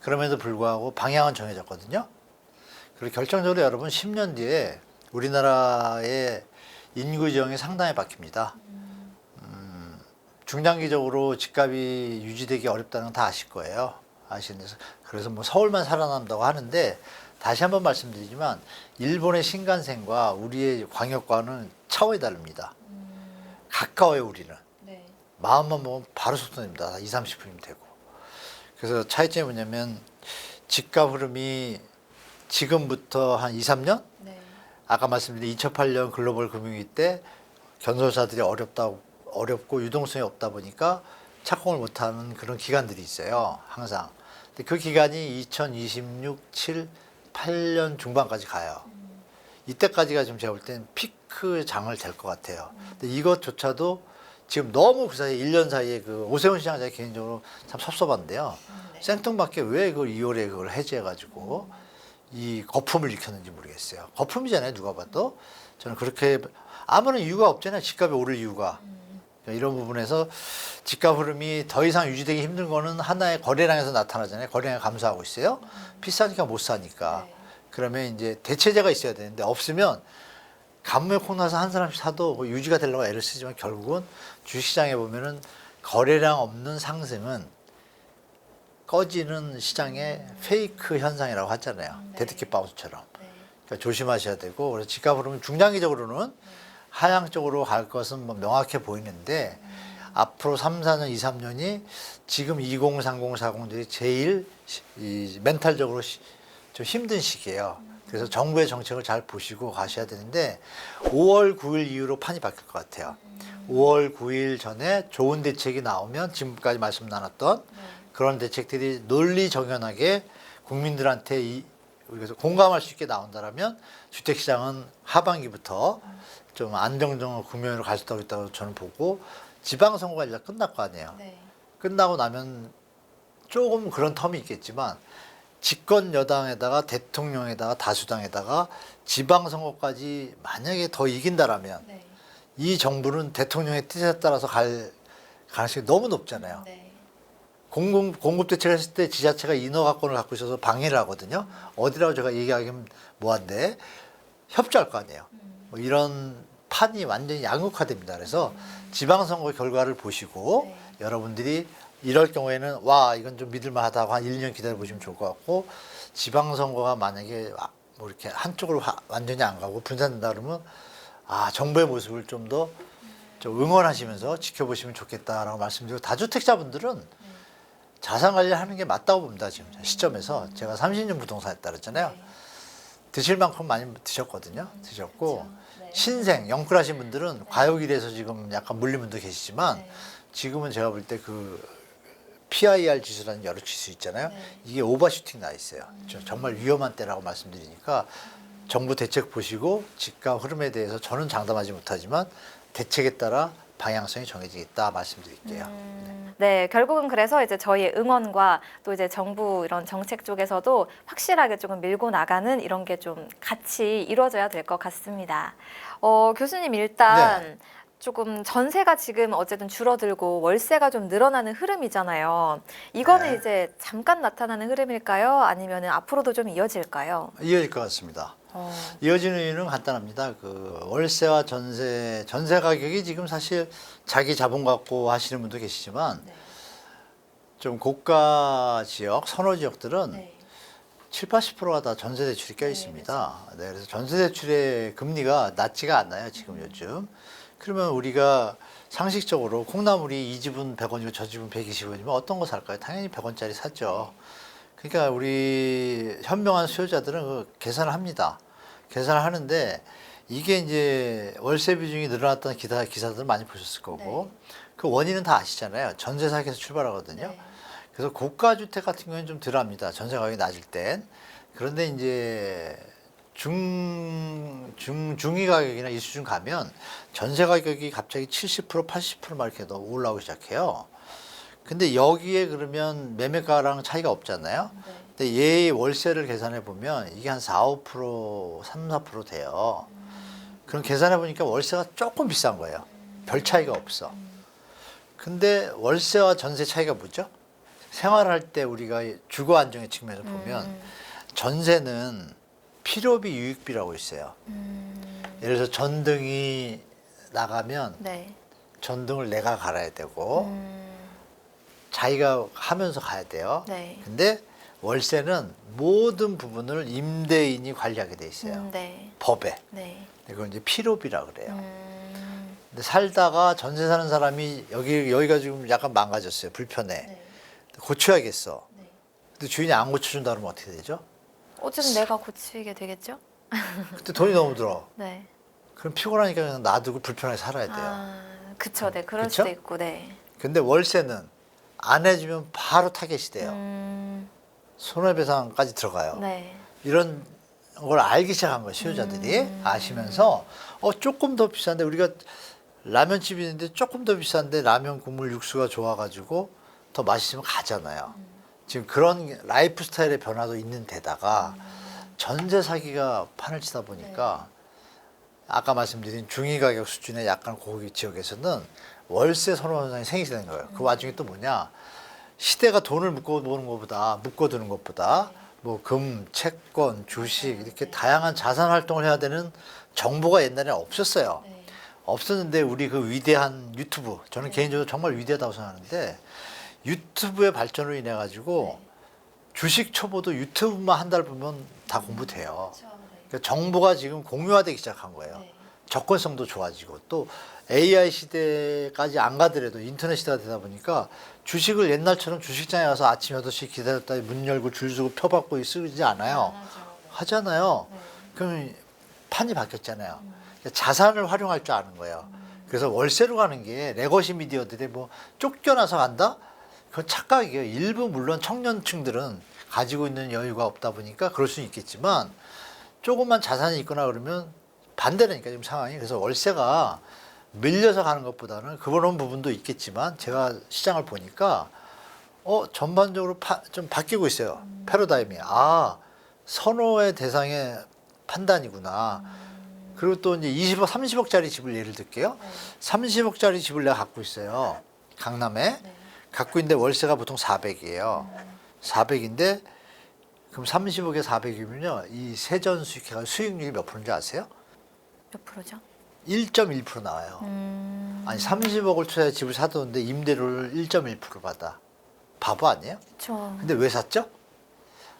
그럼에도 불구하고 방향은 정해졌거든요. 그리고 결정적으로 여러분 10년 뒤에 우리나라의 인구 지형이 상당히 바뀝니다. 중장기적으로 집값이 유지되기 어렵다는 건 다 아실 거예요. 아시는데 그래서 뭐 서울만 살아남다고 하는데 다시 한번 말씀드리지만 일본의 신간센과 우리의 광역과는 차원이 다릅니다. 가까워요 우리는.
네.
마음만 먹으면 바로 속도냅니다. 2, 30분이면 되고. 그래서 차이점이 뭐냐면 집값 흐름이 지금부터 한 2, 3년?
네.
아까 말씀드린 2008년 글로벌 금융위기 때 견소사들이 어렵고 유동성이 없다 보니까 착공을 못하는 그런 기간들이 있어요. 항상. 근데 그 기간이 2026, 7, 8년 중반까지 가요. 이때까지가 지금 제가 볼 땐 피크 장을 될 것 같아요. 근데 이것조차도 지금 너무 그 사이에 1년 사이에 그 오세훈 시장 제가 개인적으로 참 섭섭한데요.
네.
생뚱맞게 왜 그걸 2월에 그걸 해제해가지고 이 거품을 일으켰는지 모르겠어요. 거품이잖아요, 누가 봐도. 저는 그렇게 아무런 이유가 없잖아요. 집값이 오를 이유가. 이런 부분에서 집값 흐름이 더 이상 유지되기 힘든 거는 하나의 거래량에서 나타나잖아요. 거래량이 감소하고 있어요. 비싸니까 못 사니까.
네.
그러면 이제 대체제가 있어야 되는데 없으면 간무에 콩 나서 한 사람씩 사도 뭐 유지가 되려고 애를 쓰지만 결국은 주식시장에 보면은 거래량 없는 상승은 꺼지는 시장의 페이크 현상이라고 하잖아요.
네.
데드캣 바운스처럼.
네.
그러니까 조심하셔야 되고 그래서 집값 흐름은 중장기적으로는 하향 쪽으로 갈 것은 뭐 명확해 보이는데 앞으로 3, 4년, 2, 3년이 지금 20, 30, 40들이 제일 이 멘탈적으로 좀 힘든 시기예요. 그래서 정부의 정책을 잘 보시고 가셔야 되는데 5월 9일 이후로 판이 바뀔 것 같아요. 5월 9일 전에 좋은 대책이 나오면 지금까지 말씀 나눴던 그런 대책들이 논리 정연하게 국민들한테 그래서 공감할 수 있게 나온다면 주택시장은 하반기부터 좀 안정적인 국면으로 갈 수도 있다고 저는 보고 지방선거가 이제 끝날 거 아니에요.
네.
끝나고 나면 조금 그런 텀이 있겠지만 집권 여당에다가 대통령에다가 다수당에다가 지방선거까지 만약에 더 이긴다라면
네.
이 정부는 대통령의 뜻에 따라서 갈 가능성이 너무 높잖아요.
네.
공급 대책을 했을 때 지자체가 인허가권을 갖고 있어서 방해를 하거든요. 어디라고 제가 얘기하기면 뭐한데 협조할 거 아니에요. 뭐 이런 판이 완전히 양극화됩니다. 그래서 지방선거 결과를 보시고
네.
여러분들이 이럴 경우에는 와 이건 좀 믿을만하다고 한 1년 기다려 보시면 좋을 것 같고 지방선거가 만약에 뭐 이렇게 한쪽으로 완전히 안 가고 분산된다 그러면 아 정부의 모습을 좀 더 좀 응원하시면서 지켜보시면 좋겠다라고 말씀드리고 다주택자분들은 자산 관리를 하는 게 맞다고 봅니다. 지금 시점에서 제가 30년 부동산 했다 그랬잖아요.
네.
드실 만큼 많이 드셨거든요. 드셨고
그렇죠. 네.
신생 영끌하신 분들은 과욕일에서 지금 약간 물린 분도 계시지만
네.
지금은 제가 볼 때 그 PIR 지수라는 여러 지수 있잖아요.
네.
이게 오버슈팅 나 있어요. 정말 위험한 때라고 말씀드리니까 정부 대책 보시고 집값 흐름에 대해서 저는 장담하지 못하지만 대책에 따라 방향성이 정해지겠다 말씀드릴게요.
네, 결국은 그래서 이제 저희의 응원과 또 이제 정부 이런 정책 쪽에서도 확실하게 조금 밀고 나가는 이런 게 좀 같이 이루어져야 될 것 같습니다. 교수님 일단
네.
조금 전세가 지금 어쨌든 줄어들고 월세가 좀 늘어나는 흐름이잖아요. 이거는
네.
이제 잠깐 나타나는 흐름일까요? 아니면 앞으로도 좀 이어질까요?
이어질 것 같습니다.
어,
이어지는 이유는 간단합니다. 그 월세와 전세 가격이 지금 사실 자기 자본 갖고 하시는 분도 계시지만
네.
좀 고가 지역, 선호 지역들은
네.
7, 80%가 다 전세 대출이 껴
네,
있습니다. 네, 그래서 전세 대출의 금리가 낮지가 않나요, 지금 요즘. 그러면 우리가 상식적으로 콩나물이 이 집은 100원이고 저 집은 120원이면 어떤 거 살까요? 당연히 100원짜리 사죠. 그러니까 우리 현명한 수요자들은 그 계산을 합니다. 계산을 하는데 이게 이제 월세 비중이 늘어났던 기사들 많이 보셨을 거고 그 원인은 다 아시잖아요. 전세 사기에서 출발하거든요.
네.
그래서 고가 주택 같은 경우는 좀 덜합니다. 전세 가격이 낮을 땐. 그런데 이제 중위 가격이나 이 수준 가면 전세 가격이 갑자기 70%, 80%막 이렇게 더 올라오기 시작해요. 근데 여기에 그러면 매매가랑 차이가 없잖아요.
네.
근데 얘 월세를 계산해 보면 이게 한 4, 5%, 3, 4% 돼요. 그럼 계산해 보니까 월세가 조금 비싼 거예요. 별 차이가 없어. 근데 월세와 전세 차이가 뭐죠? 생활할 때 우리가 주거 안정의 측면에서 보면 전세는 필요비 유익비라고 있어요. 예를 들어서 전등이 나가면
네.
전등을 내가 갈아야 되고 자기가 하면서 가야 돼요.
네.
근데 월세는 모든 부분을 임대인이 관리하게 돼 있어요.
네.
법에.
네.
이걸 이제 필요비라 그래요. 근데 살다가 전세 사는 사람이 여기가 지금 약간 망가졌어요. 불편해.
네.
고쳐야겠어.
네.
근데 주인이 안 고쳐준다 그러면 어떻게 되죠?
어쨌든 내가 고치게 되겠죠?
그때 돈이 너무 들어.
네.
그럼 피곤하니까 그냥 놔두고 불편하게 살아야 돼요.
아, 그쵸. 네. 그럴
그쵸?
수도 있고, 네.
근데 월세는 안 해주면 바로 타겟이 돼요. 손해배상까지 들어가요.
네.
이런 걸 알기 시작한 거예요. 수요자들이 아시면서 조금 더 비싼데 우리가 라면집이 있는데 조금 더 비싼데 라면 국물 육수가 좋아가지고 더 맛있으면 가잖아요. 지금 그런 라이프 스타일의 변화도 있는 데다가 전세 사기가 판을 치다 보니까 아까 말씀드린 중위 가격 수준의 약간 고기 지역에서는 월세 선호 현상이 생기게 거예요. 그 와중에 또 뭐냐? 시대가 돈을 묶어두는 것보다 뭐 금, 채권, 주식 이렇게 다양한 자산 활동을 해야 되는 정보가 옛날에는 없었어요.
네.
없었는데 우리 그 위대한 유튜브, 저는 개인적으로 정말 위대하다고 생각하는데 유튜브의 발전으로 인해 가지고 주식 초보도 유튜브만 한 달 보면 다 공부돼요. 그러니까 정보가 지금 공유화되기 시작한 거예요.
네.
접근성도 좋아지고 또 AI 시대까지 안 가더라도 인터넷 시대가 되다 보니까 주식을 옛날처럼 주식장에 가서 아침 8시 기다렸다 문 열고 줄 서고 펴받고 쓰지 않아요. 하잖아요.
네.
그럼 판이 바뀌었잖아요. 자산을 활용할 줄 아는 거예요. 그래서 월세로 가는 게 레거시 미디어들이 뭐 쫓겨나서 간다? 그건 착각이에요. 일부 물론 청년층들은 가지고 있는 여유가 없다 보니까 그럴 수는 있겠지만 조금만 자산이 있거나 그러면 반대라니까 지금 상황이. 그래서 월세가 밀려서 가는 것보다는 그런 부분도 있겠지만 제가 시장을 보니까 전반적으로 좀 바뀌고 있어요. 패러다임이. 선호의 대상의 판단이구나. 그리고 또 이제 20억, 30억짜리 집을 예를 들게요. 30억짜리 집을 내가 갖고 있어요. 강남에. 갖고 있는데 월세가 보통 400이에요. 400인데 그럼 30억에 400이면요. 이 세전 수익회가 수익률이 몇 프로인지 아세요?
몇 프로죠?
1.1% 나와요. 아니 30억을 투자해 집을 사두는데 임대료를 1.1% 받아. 바보 아니에요?
그렇죠.
근데 왜 샀죠?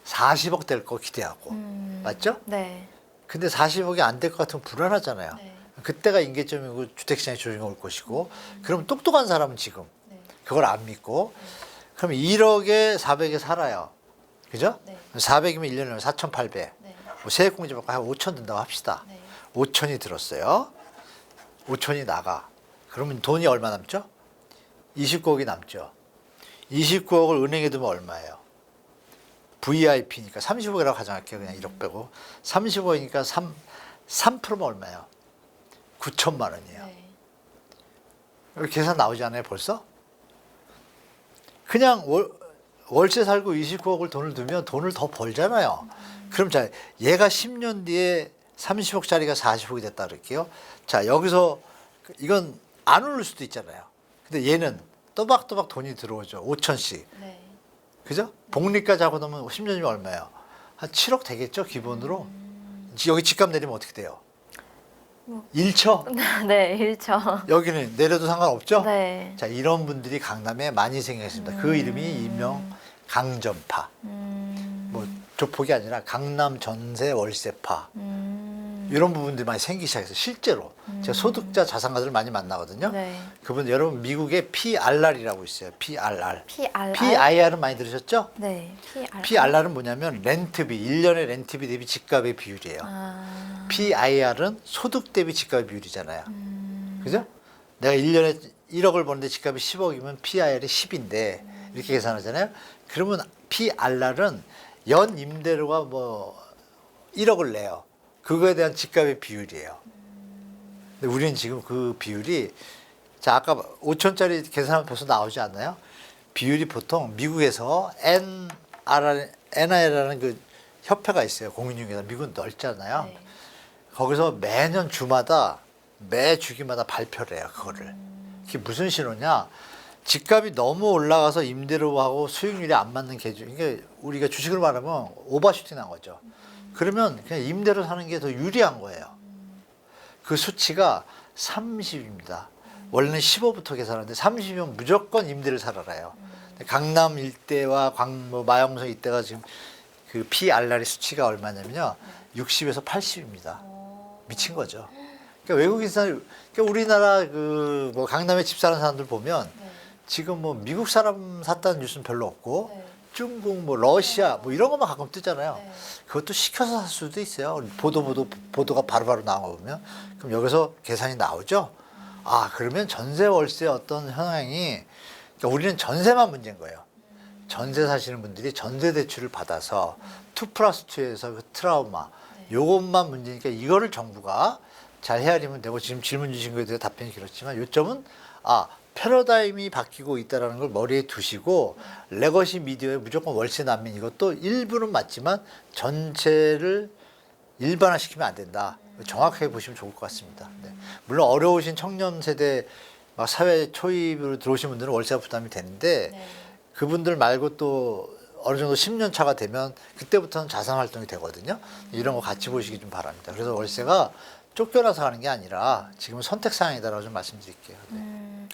40억 될 거 기대하고. 맞죠?
네.
근데 40억이 안 될 것 같으면 불안하잖아요.
네.
그때가 임계점이고 주택시장이 조정이 올 것이고 그럼 똑똑한 사람은 지금
네.
그걸 안 믿고 그럼 1억에 400에 살아요. 그죠?
네.
400이면 1년에 4,800.
네.
뭐 세액공제 받고 한 5천 든다고 합시다.
네.
5천이 들었어요. 5천이 나가. 그러면 돈이 얼마 남죠? 29억이 남죠. 29억을 은행에 두면 얼마예요? VIP니까 30억이라고 가정할게요. 그냥 1억 빼고. 30억이니까 3%면 얼마예요? 9천만 원이에요.
네.
여기 계산 나오지 않아요, 벌써? 그냥 월세 살고 29억을 돈을 두면 돈을 더 벌잖아요. 그럼 자, 얘가 10년 뒤에 30억짜리가 40억이 됐다 그럴게요. 자, 여기서 이건 안 오를 수도 있잖아요. 근데 얘는 또박또박 돈이 들어오죠. 5천씩.
네.
그죠? 복리까지 하고 나면 10년이면 얼마예요? 한 7억 되겠죠, 기본으로. 여기 집값 내리면 어떻게 돼요? 1초?
네, 1초.
여기는 내려도 상관없죠?
네.
자, 이런 분들이 강남에 많이 생겼습니다. 그 이름이 일명 강전파. 뭐 조폭이 아니라 강남 전세 월세파. 이런 부분들이 많이 생기기 시작했어요. 실제로. 제가 소득자 자산가들을 많이 만나거든요.
네.
그분 여러분 미국에 PRR이라고 있어요. PRR.
PRR.
PIR은 많이 들으셨죠?
네. PRR.
PRR은 뭐냐면 렌트비, 1년의 렌트비 대비 집값의 비율이에요. PIR은 소득 대비 집값의 비율이잖아요. 그죠? 내가 1년에 1억을 버는데 집값이 10억이면 PIR이 10인데 이렇게 계산하잖아요. 그러면 PRR은 연 임대료가 뭐 1억을 내요. 그거에 대한 집값의 비율이에요. 근데 우리는 지금 그 비율이 자 아까 5천짜리 계산하면 벌써 나오지 않나요? 비율이 보통 미국에서 NR라는 그 협회가 있어요. 공인중개사 미국은 넓잖아요.
네.
거기서 매년 주마다 매 주기마다 발표를 해요. 그거를. 그게 무슨 신호냐? 집값이 너무 올라가서 임대료하고 수익률이 안 맞는 계절. 그러니까 우리가 주식을 말하면 오버슈팅 한 거죠. 그러면 그냥 임대로 사는 게 더 유리한 거예요. 그 수치가 30입니다. 원래는 15부터 계산하는데 30이면 무조건 임대를 살아라요. 강남 일대와 뭐 마영성 이때가 지금 그 PRR의 수치가 얼마냐면요. 60에서 80입니다. 미친 거죠. 그러니까 외국인 사람, 그러니까 우리나라 그 뭐 강남에 집 사는 사람들 보면 지금 뭐 미국 사람 샀다는 뉴스는 별로 없고 중국, 뭐 러시아, 뭐 이런 것만 가끔 뜨잖아요. 그것도 시켜서 살 수도 있어요. 보도가 바로바로 나오면 그럼 여기서 계산이 나오죠. 아 그러면 전세 월세 어떤 현황이 그러니까 우리는 전세만 문제인 거예요. 전세 사시는 분들이 전세 대출을 받아서 2+2에서 그 트라우마 요것만 문제니까 이거를 정부가 잘 헤아리면 되고 지금 질문 주신 거에 대해 답변이 길었지만 요점은 패러다임이 바뀌고 있다는 걸 머리에 두시고 레거시 미디어에 무조건 월세 난민 이것도 일부는 맞지만 전체를 일반화시키면 안 된다. 정확하게 보시면 좋을 것 같습니다. 네. 물론 어려우신 청년 세대 막 사회 초입으로 들어오신 분들은 월세가 부담이 되는데 그분들 말고 또 어느 정도 10년 차가 되면 그때부터는 자산 활동이 되거든요. 이런 거 같이 보시기 좀 바랍니다. 그래서 월세가 쫓겨나서 가는 게 아니라 지금은 선택 사항이다라고 좀 말씀드릴게요. 네.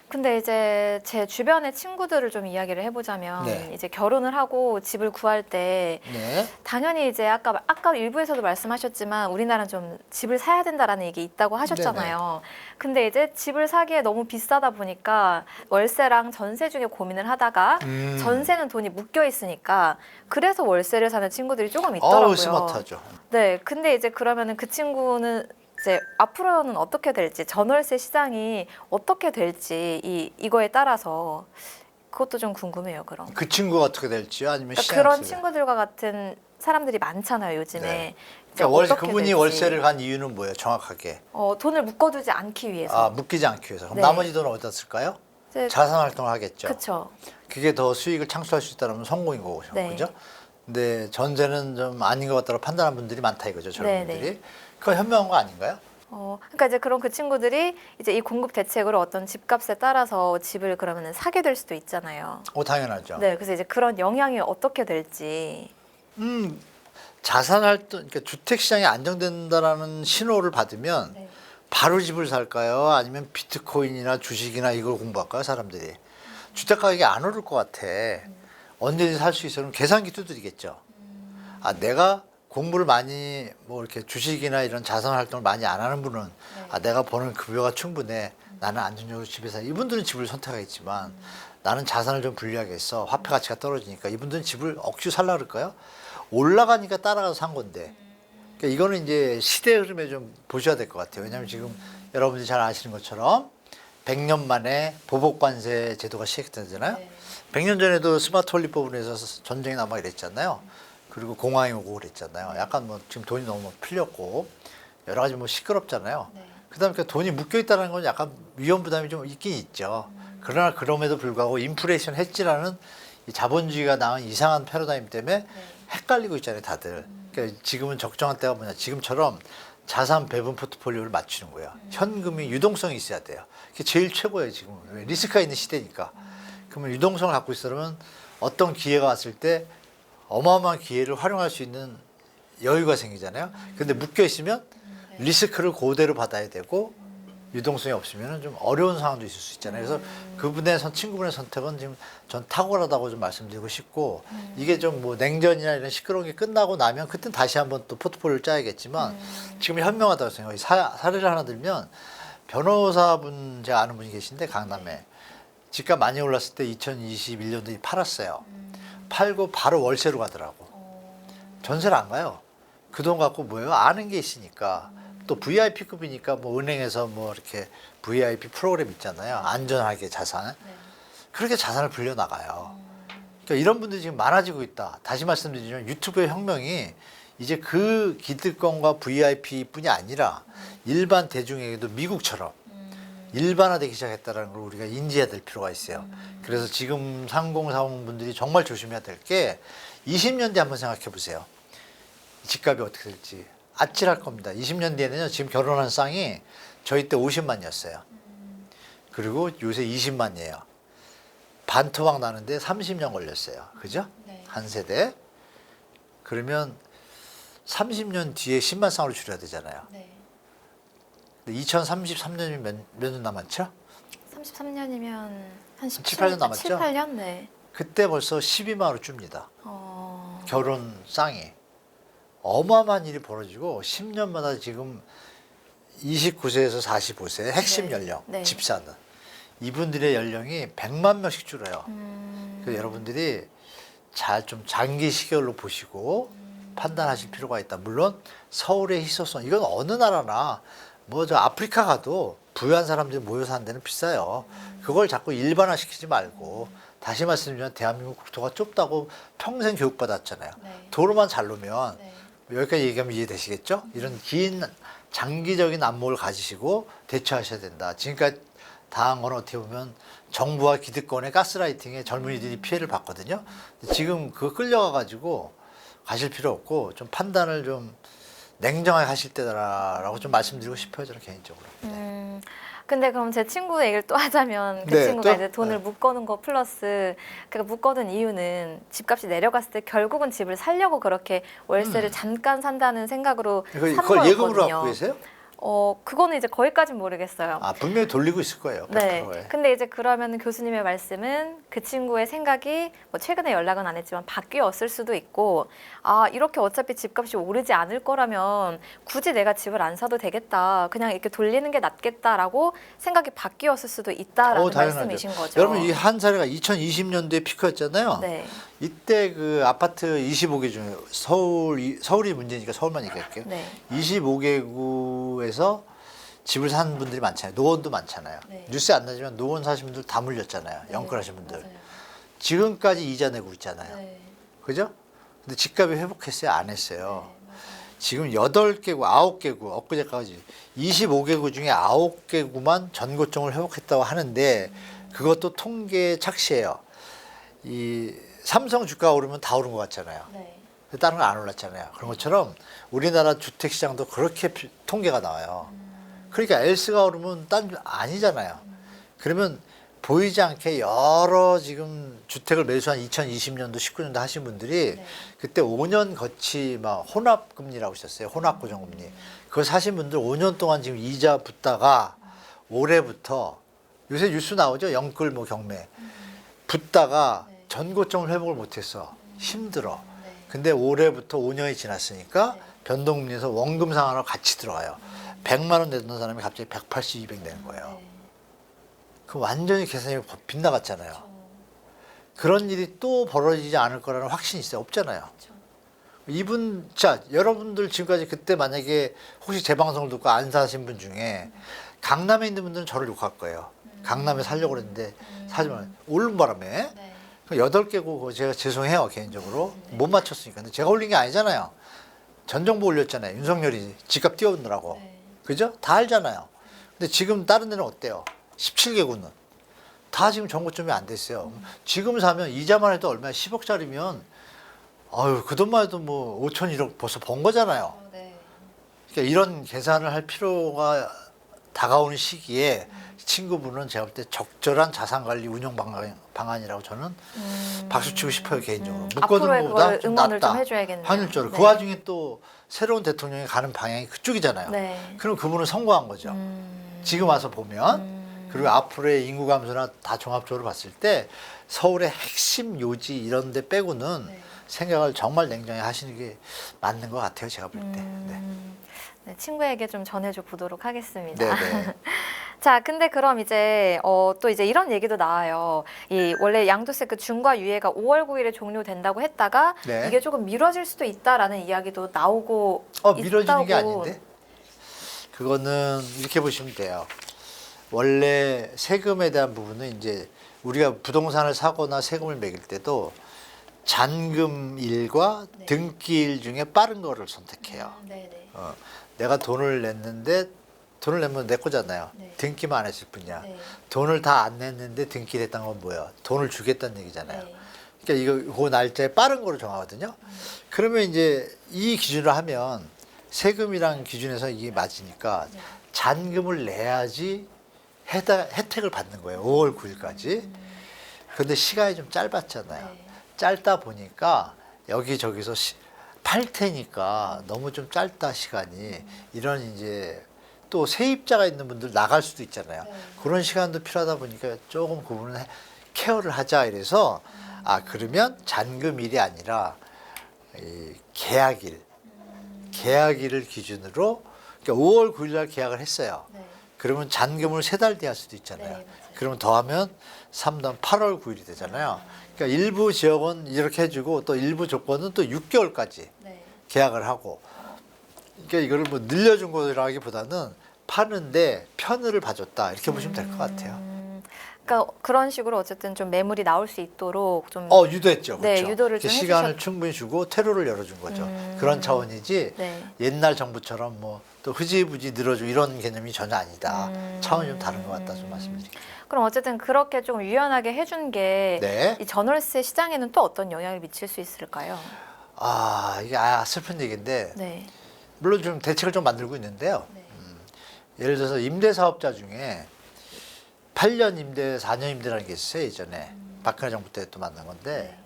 근데 이제 제 주변의 친구들을 좀 이야기를 해보자면
네.
이제 결혼을 하고 집을 구할 때
네.
당연히 이제 아까 일부에서도 말씀하셨지만 우리나라는 좀 집을 사야 된다라는 얘기 있다고 하셨잖아요. 근데 이제 집을 사기에 너무 비싸다 보니까 월세랑 전세 중에 고민을 하다가 전세는 돈이 묶여 있으니까 그래서 월세를 사는 친구들이 조금 있더라고요.
스마트하죠.
네, 근데 이제 그러면은 그 친구는 이제 앞으로는 어떻게 될지 전월세 시장이 어떻게 될지 이거에 따라서 그것도 좀 궁금해요. 그럼
그 친구가 어떻게 될지요? 아니면
그러니까
시장
그런
속에.
친구들과 같은 사람들이 많잖아요 요즘에.
네.
이제
그러니까
어떻게
그분이
될지.
월세를 간 이유는 뭐예요? 정확하게.
돈을 묶어두지 않기 위해서.
묶이지 않기 위해서. 그럼
네.
나머지 돈은 어디다 쓸까요?
이제
자산 활동을 하겠죠.
그렇죠.
그게 더 수익을 창출할 수 있다면 성공인 거고,
네.
그죠? 근데 전세는 좀 아닌 것 같다고 판단한 분들이 많다 이거죠, 저런
네,
분들이.
네.
그거 현명한 거 아닌가요?
그러니까 이제 그런 그 친구들이 이제 이 공급 대책으로 어떤 집값에 따라서 집을 그러면은 사게 될 수도 있잖아요.
당연하죠.
네, 그래서 이제 그런 영향이 어떻게 될지.
자산 활동, 그러니까 주택 시장이 안정된다라는 신호를 받으면
네.
바로 집을 살까요? 아니면 비트코인이나 주식이나 이걸 공부할까요, 사람들이? 주택 가격이 안 오를 것 같아. 언제든지 살 수 있어. 그럼 계산기 두드리겠죠. 내가 공부를 많이 뭐 이렇게 주식이나 이런 자산 활동을 많이 안 하는 분은 내가 버는 급여가 충분해. 나는 안정적으로 집에 살. 이분들은 집을 선택하겠지만 나는 자산을 좀 분리하겠어. 화폐 가치가 떨어지니까 이분들은 집을 억지로 살라 그럴까요? 올라가니까 따라가서 산 건데. 그러니까 이거는 이제 시대 흐름에 좀 보셔야 될 것 같아요. 왜냐하면 지금 여러분들이 잘 아시는 것처럼 100년 만에 보복관세 제도가 시작되잖아요. 100년 전에도 스마트 원리법으로 해서 전쟁이 나고 이랬잖아요. 그리고 공황이 오고 그랬잖아요. 약간 뭐 지금 돈이 너무 풀렸고 여러 가지 뭐 시끄럽잖아요. 그다음에 그 돈이 묶여 있다는 건 약간 위험 부담이 좀 있긴 있죠. 그러나 그럼에도 불구하고 인플레이션 해지라는 이 자본주의가 낳은 이상한 패러다임 때문에 헷갈리고 있잖아요, 다들. 그러니까 지금은 적정한 때가 뭐냐? 지금처럼 자산 배분 포트폴리오를 맞추는 거예요. 현금이 유동성이 있어야 돼요. 그게 제일 최고예요, 지금. 왜? 리스크가 있는 시대니까. 그러면 유동성을 갖고 있으려면 어떤 기회가 왔을 때 어마어마한 기회를 활용할 수 있는 여유가 생기잖아요. 근데 묶여 있으면 리스크를 그대로 받아야 되고 유동성이 없으면 좀 어려운 상황도 있을 수 있잖아요. 그래서 친구분의 선택은 지금 전 탁월하다고 좀 말씀드리고 싶고 이게 좀 뭐 냉전이나 이런 시끄러운 게 끝나고 나면 그땐 다시 한번 또 포트폴리오를 짜야겠지만 지금 현명하다고 생각해요. 사례를 하나 들면 변호사분 제가 아는 분이 계신데 강남에 집값 많이 올랐을 때 2021년도에 팔았어요. 팔고 바로 월세로 가더라고. 전세를 안 가요. 그 돈 갖고 뭐예요? 아는 게 있으니까. 또 VIP급이니까 뭐 은행에서 뭐 이렇게 VIP 프로그램 있잖아요. 안전하게 자산. 그렇게 자산을 불려나가요. 그러니까 이런 분들이 지금 많아지고 있다. 다시 말씀드리지만 유튜브의 혁명이 이제 그 기득권과 VIP뿐이 아니라 일반 대중에게도 미국처럼 일반화되기 시작했다는 걸 우리가 인지해야 될 필요가 있어요. 그래서 지금 3040 분들이 정말 조심해야 될 게 20년 뒤에 한번 생각해 보세요. 집값이 어떻게 될지. 아찔할 겁니다. 20년 뒤에는요, 지금 결혼한 쌍이 저희 때 50만이었어요. 그리고 요새 20만이에요. 반토막 나는데 30년 걸렸어요. 그죠?
네.
한 세대. 그러면 30년 뒤에 10만 쌍으로 줄여야 되잖아요.
네.
2033년이면 몇 년 남았죠?
33년이면 한
7, 8년 남았죠?
7, 8년? 네.
그때 벌써 12만으로 줍니다.
어...
결혼 쌍이. 어마어마한 일이 벌어지고 10년마다 지금 29세에서 45세 핵심
네.
연령,
네.
집사는. 이분들의 연령이 100만 명씩 줄어요. 그래서
음...
여러분들이 잘 좀 장기 시계로 보시고 판단하실 필요가 있다. 물론 서울의 희소성, 이건 어느 나라나 뭐 저 아프리카 가도 부유한 사람들이 모여 사는 데는 비싸요. 그걸 자꾸 일반화시키지 말고 다시 말씀드리면 대한민국 국토가 좁다고 평생 교육받았잖아요.
네.
도로만 잘 놓으면
네.
여기까지 얘기하면 이해되시겠죠? 이런 긴 장기적인 안목을 가지시고 대처하셔야 된다. 지금까지 당한 건 어떻게 보면 정부와 기득권의 가스라이팅에 젊은이들이 피해를 봤거든요. 지금 그거 끌려가가지고 가실 필요 없고 좀 판단을 좀 냉정하게 하실 때다라고 좀 말씀드리고 싶어요. 저는 개인적으로. 네.
근데 그럼 제 친구 얘기를 또 하자면 그
네,
친구가
또?
이제 돈을
네.
묶어놓은 거 플러스 그러니까 묶어둔 이유는 집값이 내려갔을 때 결국은 집을 살려고 그렇게 월세를 잠깐 산다는 생각으로 산
그걸 예금으로
거였거든요.
갖고 계세요?
그거는 이제 거기까진 모르겠어요.
아, 분명히 돌리고 있을 거예요. 100%에.
네. 근데 이제 그러면 교수님의 말씀은 그 친구의 생각이 뭐 최근에 연락은 안 했지만 바뀌었을 수도 있고, 아, 이렇게 어차피 집값이 오르지 않을 거라면 굳이 내가 집을 안 사도 되겠다. 그냥 이렇게 돌리는 게 낫겠다라고 생각이 바뀌었을 수도 있다라는
당연하죠.
말씀이신 거죠.
여러분 이 한 사례가 2020년도에 피크였잖아요.
네.
이때 그 아파트 25개 중에 서울이 문제니까 서울만 얘기할게요.
네.
25개구에서 집을 산 분들이 많잖아요. 노원도 많잖아요.
네.
뉴스에 안 나지만 노원 사신 분들 다 물렸잖아요.
네.
영끌하신 분들.
맞아요.
지금까지 이자 내고 있잖아요.
네.
그죠? 근데 집값이 회복했어요? 안 했어요?
네, 맞아요.
지금 8개구, 9개구, 엊그제까지 25개구 중에 9개구만 전고점을 회복했다고 하는데 그것도 통계 착시예요. 이 삼성 주가가 오르면 다 오른 것 같잖아요.
네.
다른 건 안 올랐잖아요. 그런 것처럼 우리나라 주택 시장도 그렇게 통계가 나와요. 그러니까 엘스가 오르면 딴 아니잖아요. 그러면 보이지 않게 여러 지금 주택을 매수한 2020년도, 19년도 하신 분들이
네.
그때 5년 거치 막 혼합금리라고 있었어요. 혼합고정금리. 그거 사신 분들 5년 동안 지금 이자 붙다가 올해부터 요새 뉴스 나오죠. 영끌 뭐 경매. 붙다가
네.
전고점을 회복을 못했어. 힘들어.
네.
근데 올해부터 5년이 지났으니까
네.
변동금리에서 원금 상환하고 같이 들어가요. 100만 원 내던 사람이 갑자기 180, 200 내는 거예요.
네.
그 완전히 계산이 빗나갔잖아요.
그렇죠.
그런 일이 또 벌어지지 않을 거라는 확신이 있어요. 없잖아요.
그렇죠.
자, 여러분들 지금까지 그때 만약에 혹시 제 방송을 듣고 안 사신 분 중에 강남에 있는 분들은 저를 욕할 거예요. 강남에 살려고 그랬는데 사지만 오른 바람에
네.
8개고 제가 죄송해요. 개인적으로. 못 맞췄으니까. 근데 제가 올린 게 아니잖아요. 전 정부 올렸잖아요. 윤석열이 집값 띄워느라고.
네.
그죠? 다 알잖아요. 근데 지금 다른 데는 어때요? 17개구는. 다 지금 정고점이 안 됐어요. 지금 사면 이자만 해도 얼마야? 10억짜리면 아유, 그 돈만 해도 뭐 5천, 1억 벌써 번 거잖아요.
네.
그러니까 이런 계산을 할 필요가 다가오는 시기에 친구분은 제가 볼 때 적절한 자산관리 운영 방안이라고 저는 박수 치고 싶어요. 개인적으로.
앞으로의
묶어둔 것보다
그걸
좀
응원을 좀
낫다.
해줘야겠네요.
확률적으로.
네.
그 와중에 또 새로운 대통령이 가는 방향이 그쪽이잖아요.
네.
그럼 그분은 성공한 거죠. 지금 와서 보면 그리고 앞으로의 인구 감소나 다 종합적으로 봤을 때 서울의 핵심 요지 이런 데 빼고는
네.
생각을 정말 냉정히 하시는 게 맞는 것 같아요. 제가 볼 때. 네.
네, 친구에게 좀 전해줘 보도록 하겠습니다.
네네.
자, 근데 그럼 이제 또 이제 이런 얘기도 나와요. 이 원래 양도세 그 중과 유예가 5월 9일에 종료된다고 했다가
네.
이게 조금 미뤄질 수도 있다라는 이야기도 나오고
미뤄지는 게
있다고.
아닌데? 그거는 이렇게 보시면 돼요. 원래 세금에 대한 부분은 이제 우리가 부동산을 사거나 세금을 매길 때도 잔금일과
네.
등기일 중에 빠른 거를 선택해요.
네네.
내가 돈을 냈는데 돈을 내면 내 거잖아요.
네.
등기만 안 했을 뿐이야.
네.
돈을 다 안 냈는데 등기를 했다는 건 뭐야? 돈을 주겠다는 얘기잖아요.
네.
그러니까 이거 그 날짜에 빠른 거로 정하거든요. 그러면 이제 이 기준으로 하면 세금이랑 기준에서 이게 맞으니까
네.
잔금을 내야지 혜택을 받는 거예요. 5월 9일까지. 근데 시간이 좀 짧았잖아요.
네.
짧다 보니까 여기저기서 팔 테니까 너무 좀 짧다 시간이. 이런 이제 또 세입자가 있는 분들 나갈 수도 있잖아요.
네.
그런 시간도 필요하다 보니까 조금 그 부분을 케어를 하자 이래서 그러면 잔금일이 아니라 이 계약일, 계약일을 기준으로 그러니까 5월 9일 날 계약을 했어요.
네.
그러면 잔금을 3달 뒤에 할 수도 있잖아요.
네, 맞아요.
그러면 더하면 3단 8월 9일이 되잖아요. 그러니까 일부 지역은 이렇게 해주고 또 일부 조건은 또 6개월까지
네.
계약을 하고, 그러니까 이거를 뭐 늘려준 거라기보다는 파는데 편의를 봐줬다 이렇게 보시면 될 것 같아요.
그러니까 그런 식으로 어쨌든 좀 매물이 나올 수 있도록 좀
유도했죠.
네,
그렇죠.
유도를 좀
시간을
해주셨-
충분히 주고 퇴로를 열어준 거죠. 그런 차원이지
네.
옛날 정부처럼 뭐 또 흐지부지 늘어주고 이런 개념이 전혀 아니다. 차원이 좀 다른 것 같다 좀 말씀드릴게요.
그럼 어쨌든 그렇게 좀 유연하게 해준 게 이
네.
전월세 시장에는 또 어떤 영향을 미칠 수 있을까요?
이게 슬픈 얘기인데
네.
물론 좀 대책을 좀 만들고 있는데요.
네.
예를 들어서 임대사업자 중에 8년 임대, 4년 임대라는 게 있어요. 예전에 박근혜 정부 때 또 만든 건데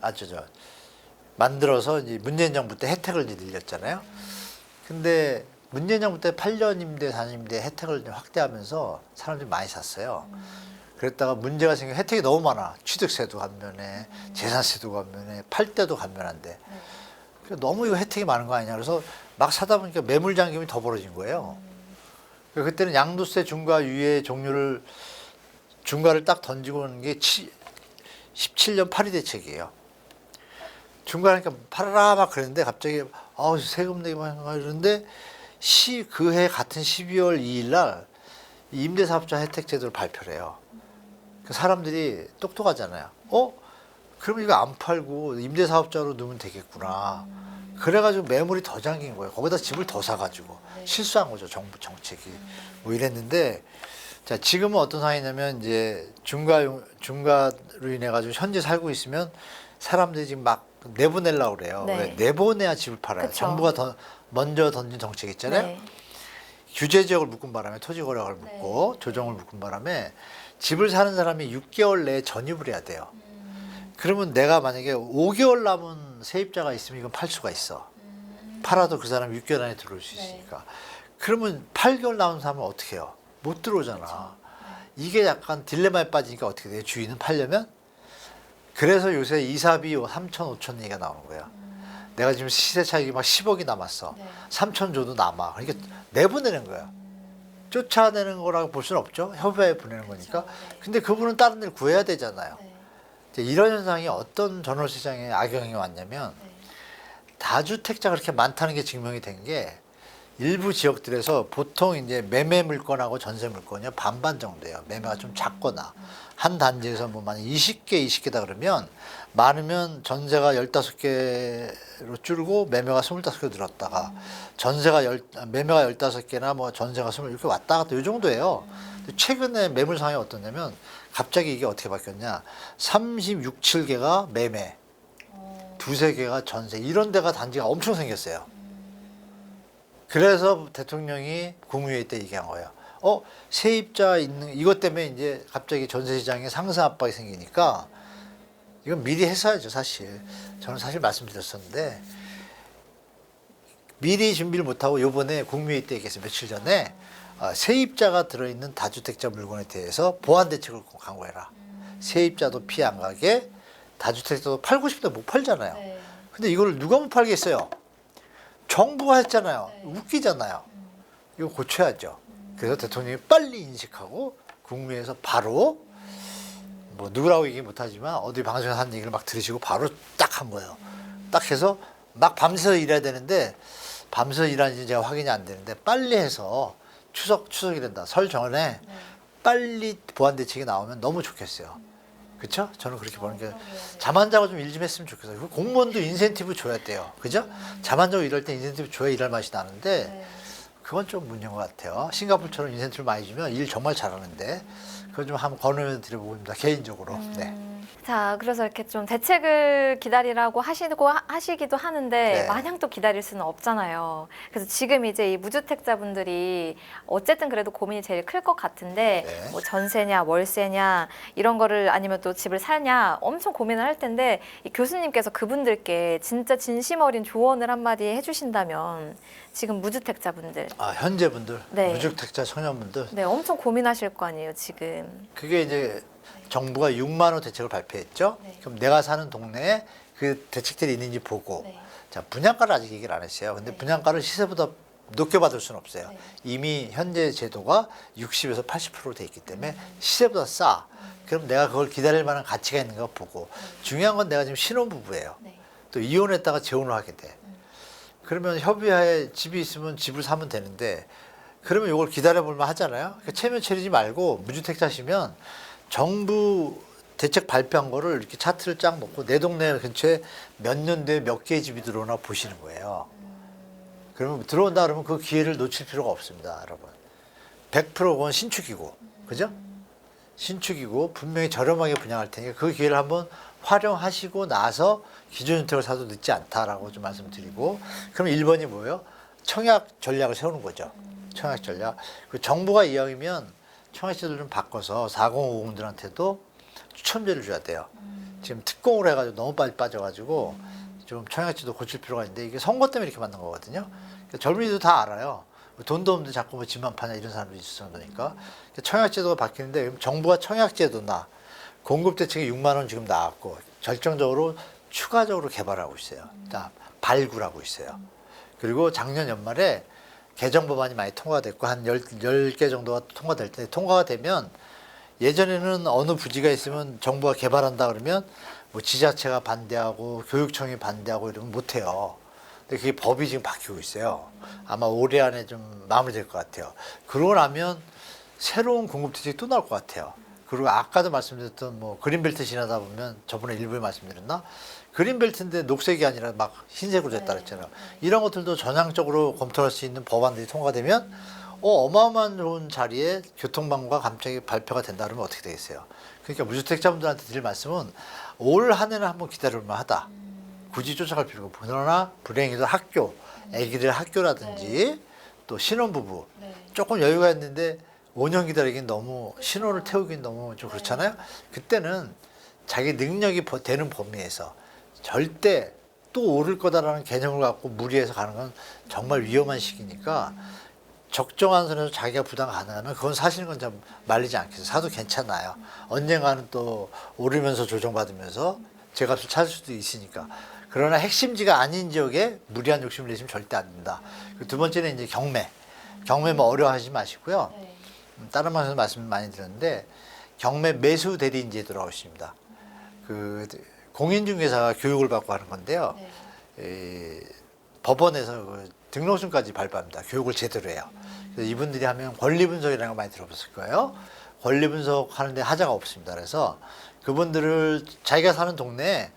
만들어서 이제 문재인 정부 때 혜택을 이제 늘렸잖아요. 근데 문재인 정부 때 8년 임대, 4년 임대 혜택을 이제 확대하면서 사람들이 많이 샀어요. 그랬다가 문제가 생겨 혜택이 너무 많아. 취득세도 감면해, 재산세도 감면해, 팔 때도 감면한데. 그러니까 너무 이거 혜택이 많은 거 아니냐. 그래서 막 사다 보니까 매물 잠김이 더 벌어진 거예요. 그러니까 그때는 양도세 중과 유예 종류를 중과를 딱 던지고 오는 게 17년 8위 대책이에요. 중과니까 팔아라 막 그랬는데 갑자기 세금 내기만 한가 이러는데 그해 같은 12월 2일 날 임대사업자 혜택 제도를 발표를 해요. 그 사람들이 똑똑하잖아요. 그러면 이거 안 팔고 임대사업자로 넣으면 되겠구나. 그래가지고 매물이 더 잠긴 거예요. 거기다 집을 더 사가지고 실수한 거죠. 정부 정책이 뭐 이랬는데 자 지금은 어떤 상황이냐면 이제 중과로 인해 가지고 현재 살고 있으면 사람들이 지금 막 내보내려고 그래요.
네.
왜? 내보내야 집을 팔아요.
그쵸.
정부가 먼저 던진 정책 있잖아요.
네.
규제 지역을 묶은 바람에 토지 거래를 묶고 조정을 묶은 바람에 집을 사는 사람이 6개월 내에 전입을 해야 돼요. 그러면 내가 만약에 5개월 남은 세입자가 있으면 이건 팔 수가 있어. 팔아도 그 사람이 6개월 안에 들어올 수 있으니까. 그러면 8개월 남은 사람은 어떻게 해요? 못 들어오잖아. 이게 약간 딜레마에 빠지니까 어떻게 돼요? 주인은 팔려면? 그래서 요새 이사비 3천, 5천 얘기가 나오는 거예요. 내가 지금 시세 차익이 막 10억이 남았어. 3천 줘도 남아. 그러니까 내보내는 거야. 쫓아내는 거라고 볼 수는 없죠. 협의에 보내는 거니까. 근데 그분은 다른 데를 구해야 되잖아요. 이제 이런 현상이 어떤 전월시장에 악영향이 왔냐면 다주택자가 그렇게 많다는 게 증명이 된 게 일부 지역들에서 보통 이제 매매 물건하고 전세 물건이 반반 정도예요. 매매가 좀 작거나 한 단지에서 뭐 만약 20개다 그러면 많으면 전세가 15개로 줄고 매매가 25개 늘었다가 매매가 15개나 뭐 전세가 20 이렇게 왔다 갔다 이 정도예요. 근데 최근에 매물 상황이 어떠냐면 갑자기 이게 어떻게 바뀌었냐. 36, 7개가 매매, 두세 개가 전세 이런 데가 단지가 엄청 생겼어요. 그래서 대통령이 국무회의 때 얘기한 거예요. 세입자 있는 이것 때문에 이제 갑자기 전세 시장에 상승 압박이 생기니까 이건 미리 했어야죠, 사실. 저는 사실 말씀드렸었는데 미리 준비를 못하고 요번에 국무회의 때 얘기했어요. 며칠 전에 세입자가 들어있는 다주택자 물건에 대해서 보완 대책을 강구해라. 세입자도 피해 안 가게 다주택자도 팔고 싶은데 못 팔잖아요. 근데 이걸 누가 못 팔겠어요? 정부가 했잖아요. 웃기잖아요. 이거 고쳐야죠. 그래서 대통령이 빨리 인식하고 국무회의에서 바로 뭐 누구라고 얘기 못하지만 어디 방송에서 한 얘기를 막 들으시고 바로 딱 한 거예요. 딱 해서 막 밤새서 일해야 되는데 밤새서 일하는지 제가 확인이 안 되는데 빨리 해서 추석이 된다. 설 전에 빨리 보완 대책이 나오면 너무 좋겠어요. 그렇죠? 저는 그렇게 보는 게 잠 안 자고 좀 일 좀 했으면 좋겠어요. 공무원도 인센티브 줘야 돼요. 그죠? 잠 안 자고 일할 때 인센티브 줘야 일할 맛이 나는데 그건 좀 문제인 것 같아요. 싱가포르처럼 인센티브 많이 주면 일 정말 잘하는데 그건 좀 한번 권유해 드려보고 있습니다. 개인적으로. 네.
자, 그래서 이렇게 좀 대책을 기다리라고 하시기도 하는데
네.
마냥 또 기다릴 수는 없잖아요. 그래서 지금 이제 이 무주택자분들이 어쨌든 그래도 고민이 제일 클 것 같은데
네.
뭐 전세냐 월세냐 이런 거를 아니면 또 집을 사냐 엄청 고민을 할 텐데 이 교수님께서 그분들께 진짜 진심 어린 조언을 한마디 해주신다면 지금 무주택자분들
현재 분들,
네.
무주택자 청년분들,
네, 엄청 고민하실 거 아니에요, 지금.
그게 이제 정부가 6만 호 대책을 발표했죠.
네.
그럼 내가 사는 동네에 그 대책들이 있는지 보고,
네.
자, 분양가를 아직 얘기를 안 했어요. 근데
네.
분양가를 시세보다 높게 받을 수는 없어요.
네.
이미 현재 제도가 60에서 80%로 돼 있기 때문에 시세보다 싸. 그럼 내가 그걸 기다릴 만한 가치가 있는가 보고. 중요한 건 내가 지금 신혼부부예요.
네.
또 이혼했다가 재혼을 하게 돼. 그러면 협의하에 집이 있으면 집을 사면 되는데, 그러면 이걸 기다려볼만 하잖아요. 그러니까 체면 차리지 말고 무주택자시면 정부 대책 발표한 거를 이렇게 차트를 쫙 놓고 내 동네 근처에 몇 년도에 몇 개의 집이 들어오나 보시는 거예요. 그러면 들어온다 그러면 그 기회를 놓칠 필요가 없습니다, 여러분. 100% 그건 신축이고, 그죠? 신축이고 분명히 저렴하게 분양할 테니까 그 기회를 한번 활용하시고 나서 기존 주택을 사도 늦지 않다라고 좀 말씀드리고, 그럼 1번이 뭐예요? 청약 전략을 세우는 거죠. 청약 전략. 그 정부가 이왕이면 청약 제도를 좀 바꿔서 4050들한테도 추첨제를 줘야 돼요. 지금 특공으로 해가지고 너무 빨리 빠져가지고 좀 청약제도 고칠 필요가 있는데 이게 선거 때문에 이렇게 만든 거거든요. 그러니까 젊은이도 다 알아요. 돈도 없는데 자꾸 뭐 집만 파냐 이런 사람들이 있을 정도니까. 청약제도가 바뀌는데 정부가 청약제도나 공급대책이 6만 원 지금 나왔고 결정적으로 추가적으로 개발하고 있어요. 일단 발굴하고 있어요. 그리고 작년 연말에 개정 법안이 많이 통과됐고 한 10개 정도가 통과될 때 통과가 되면 예전에는 어느 부지가 있으면 정부가 개발한다 그러면 뭐 지자체가 반대하고 교육청이 반대하고 이러면 못해요. 근데 그게 법이 지금 바뀌고 있어요. 아마 올해 안에 좀 마무리될 것 같아요. 그러고 나면 새로운 공급대책이 또 나올 것 같아요. 그리고 아까도 말씀드렸던 뭐 그린벨트 지나다 보면 저번에 일부에 말씀드렸나? 그린벨트인데 녹색이 아니라 막 흰색으로 됐다 그랬잖아요. 이런 것들도 전향적으로 검토할 수 있는 법안들이 통과되면 어마어마한 좋은 자리에 교통방구가 갑자기 발표가 된다 그러면 어떻게 되겠어요? 그러니까 무주택자분들한테 드릴 말씀은 올 한 해는 한번 기다릴만 하다. 굳이 쫓아갈 필요가 없고. 그러나 불행히도 학교, 아기들 학교라든지 또 신혼부부 조금 여유가 있는데 5년 기다리긴 너무 신혼을 태우긴 너무 좀 그렇잖아요. 그때는 자기 능력이 되는 범위에서 절대 또 오를 거다라는 개념을 갖고 무리해서 가는 건 정말 위험한 시기니까 적정한 선에서 자기가 부담 가능하면 그건 사시는 건 좀 말리지 않겠어요. 사도 괜찮아요. 언젠가는 또 오르면서 조정받으면서 제값을 찾을 수도 있으니까. 그러나 핵심지가 아닌 지역에 무리한 욕심을 내시면 절대 안 된다. 두 번째는 이제 경매. 경매 뭐 어려워하지 마시고요. 다른 방송에서 말씀 많이 드렸는데 경매 매수 대리인 제도라고 있습니다. 그 공인중개사가 교육을 받고 하는 건데요. 법원에서 그 등록증까지 발부합니다. 교육을 제대로 해요. 그래서 이분들이 하면 권리분석이라는 거 많이 들어봤을 거예요. 권리분석 하는데 하자가 없습니다. 그래서 그분들을 자기가 사는 동네에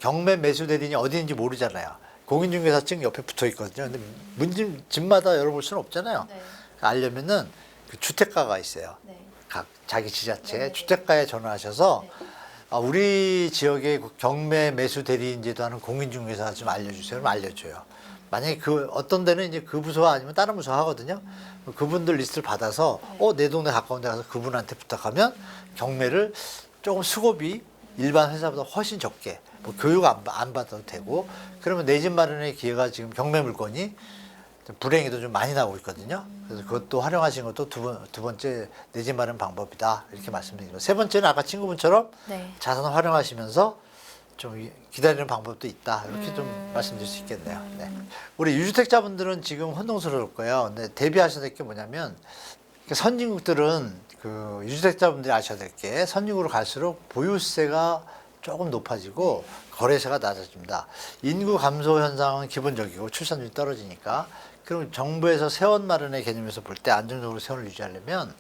경매 매수 대리인이 어디 있는지 모르잖아요. 공인중개사증 옆에 붙어 있거든요. 근데 집마다 열어볼 수는 없잖아요. 알려면은 그 주택가가 있어요. 각 자기 지자체 주택가에 전화하셔서 우리 지역의 경매 매수 대리인 제도하는 공인중개사 좀 알려주세요. 그럼 알려줘요. 만약에 그 어떤 데는 이제 그 부서가 아니면 다른 부서 하거든요. 그분들 리스트를 받아서 내 동네 가까운 데 가서 그분한테 부탁하면 경매를 조금 수고비 일반 회사보다 훨씬 적게 뭐 교육 안 받아도 되고 그러면 내 집 마련의 기회가 지금 경매 물건이 불행히도 좀 많이 나오고 있거든요. 그래서 그것도 활용하시는 것도 두 번째 내 집 마련 방법이다 이렇게 말씀드리고 세 번째는 아까 친구분처럼 자산을 활용하시면서 좀 기다리는 방법도 있다 이렇게 좀 말씀드릴 수 있겠네요. 네. 우리 유주택자분들은 지금 혼동스러울 거예요. 근데 대비하셔야 될 게 뭐냐면 선진국들은 그 유주택자분들이 아셔야 될 게 선진국으로 갈수록 보유세가 조금 높아지고 거래세가 낮아집니다. 인구 감소 현상은 기본적이고 출산율이 떨어지니까 그럼 정부에서 세원 마련의 개념에서 볼 때 안정적으로 세원을 유지하려면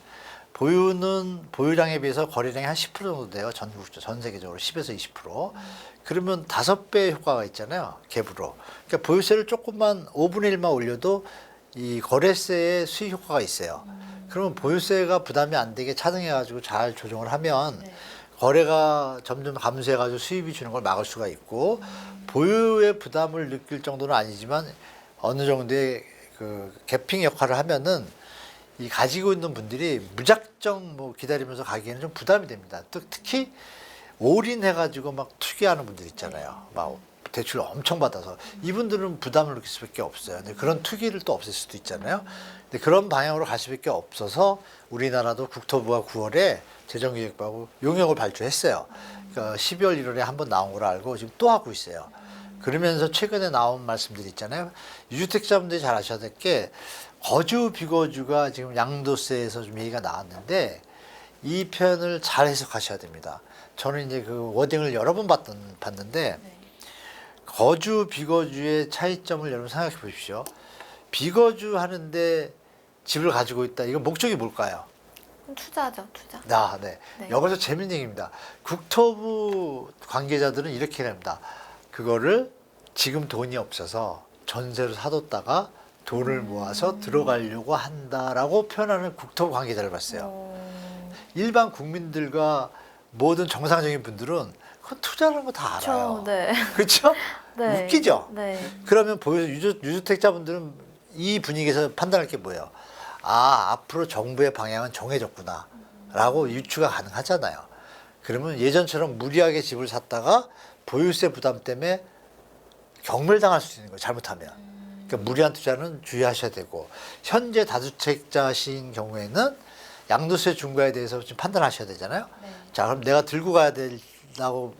보유량에 비해서 거래량이 한 10% 정도 돼요. 전국적 전 세계적으로 10에서 20%. 그러면 5배 효과가 있잖아요. 갭으로. 그러니까 보유세를 조금만 5분의 1만 올려도 이 거래세의 수익 효과가 있어요. 그러면 보유세가 부담이 안 되게 차등해 가지고 잘 조정을 하면 거래가 점점 감소해가지고 수입이 주는 걸 막을 수가 있고 보유의 부담을 느낄 정도는 아니지만 어느 정도의 그 개핑 역할을 하면은 이 가지고 있는 분들이 무작정 뭐 기다리면서 가기에는 좀 부담이 됩니다. 특히 올인해가지고 막 투기하는 분들 있잖아요. 막 대출 엄청 받아서 이분들은 부담을 느낄 수밖에 없어요. 근데 그런 투기를 또 없앨 수도 있잖아요. 근데 그런 방향으로 갈 수밖에 없어서 우리나라도 국토부가 9월에 재정기획부하고 용역을 발주했어요. 그러니까 12월 1월에 한 번 나온 걸 알고 지금 또 하고 있어요. 그러면서 최근에 나온 말씀들이 있잖아요. 유주택자분들이 잘 아셔야 될 게 거주 비거주가 지금 양도세에서 좀 얘기가 나왔는데 이 표현을 잘 해석하셔야 됩니다. 저는 이제 그 워딩을 여러 번 봤는데 거주 비거주의 차이점을 여러분 생각해 보십시오. 비거주 하는데 집을 가지고 있다. 이건 목적이 뭘까요?
투자죠, 투자.
네.
네.
여기서 재밌는 얘기입니다. 국토부 관계자들은 이렇게 합니다. 그거를 지금 돈이 없어서 전세로 사뒀다가 돈을 모아서 들어가려고 한다라고 표현하는 국토부 관계자를 봤어요. 일반 국민들과 모든 정상적인 분들은 그건 투자라는 거 다 알아요.
네.
그렇죠?
네.
웃기죠?
네.
그러면 유주택자분들은 이 분위기에서 판단할 게 뭐예요? 아, 앞으로 정부의 방향은 정해졌구나 라고 유추가 가능하잖아요. 그러면 예전처럼 무리하게 집을 샀다가 보유세 부담 때문에 경멸당할 수 있는 거예요. 잘못하면. 그러니까 무리한 투자는 주의하셔야 되고 현재 다주택자신 경우에는 양도세 중과에 대해서 좀 판단하셔야 되잖아요.
네.
자, 그럼 내가 들고 가야 된다고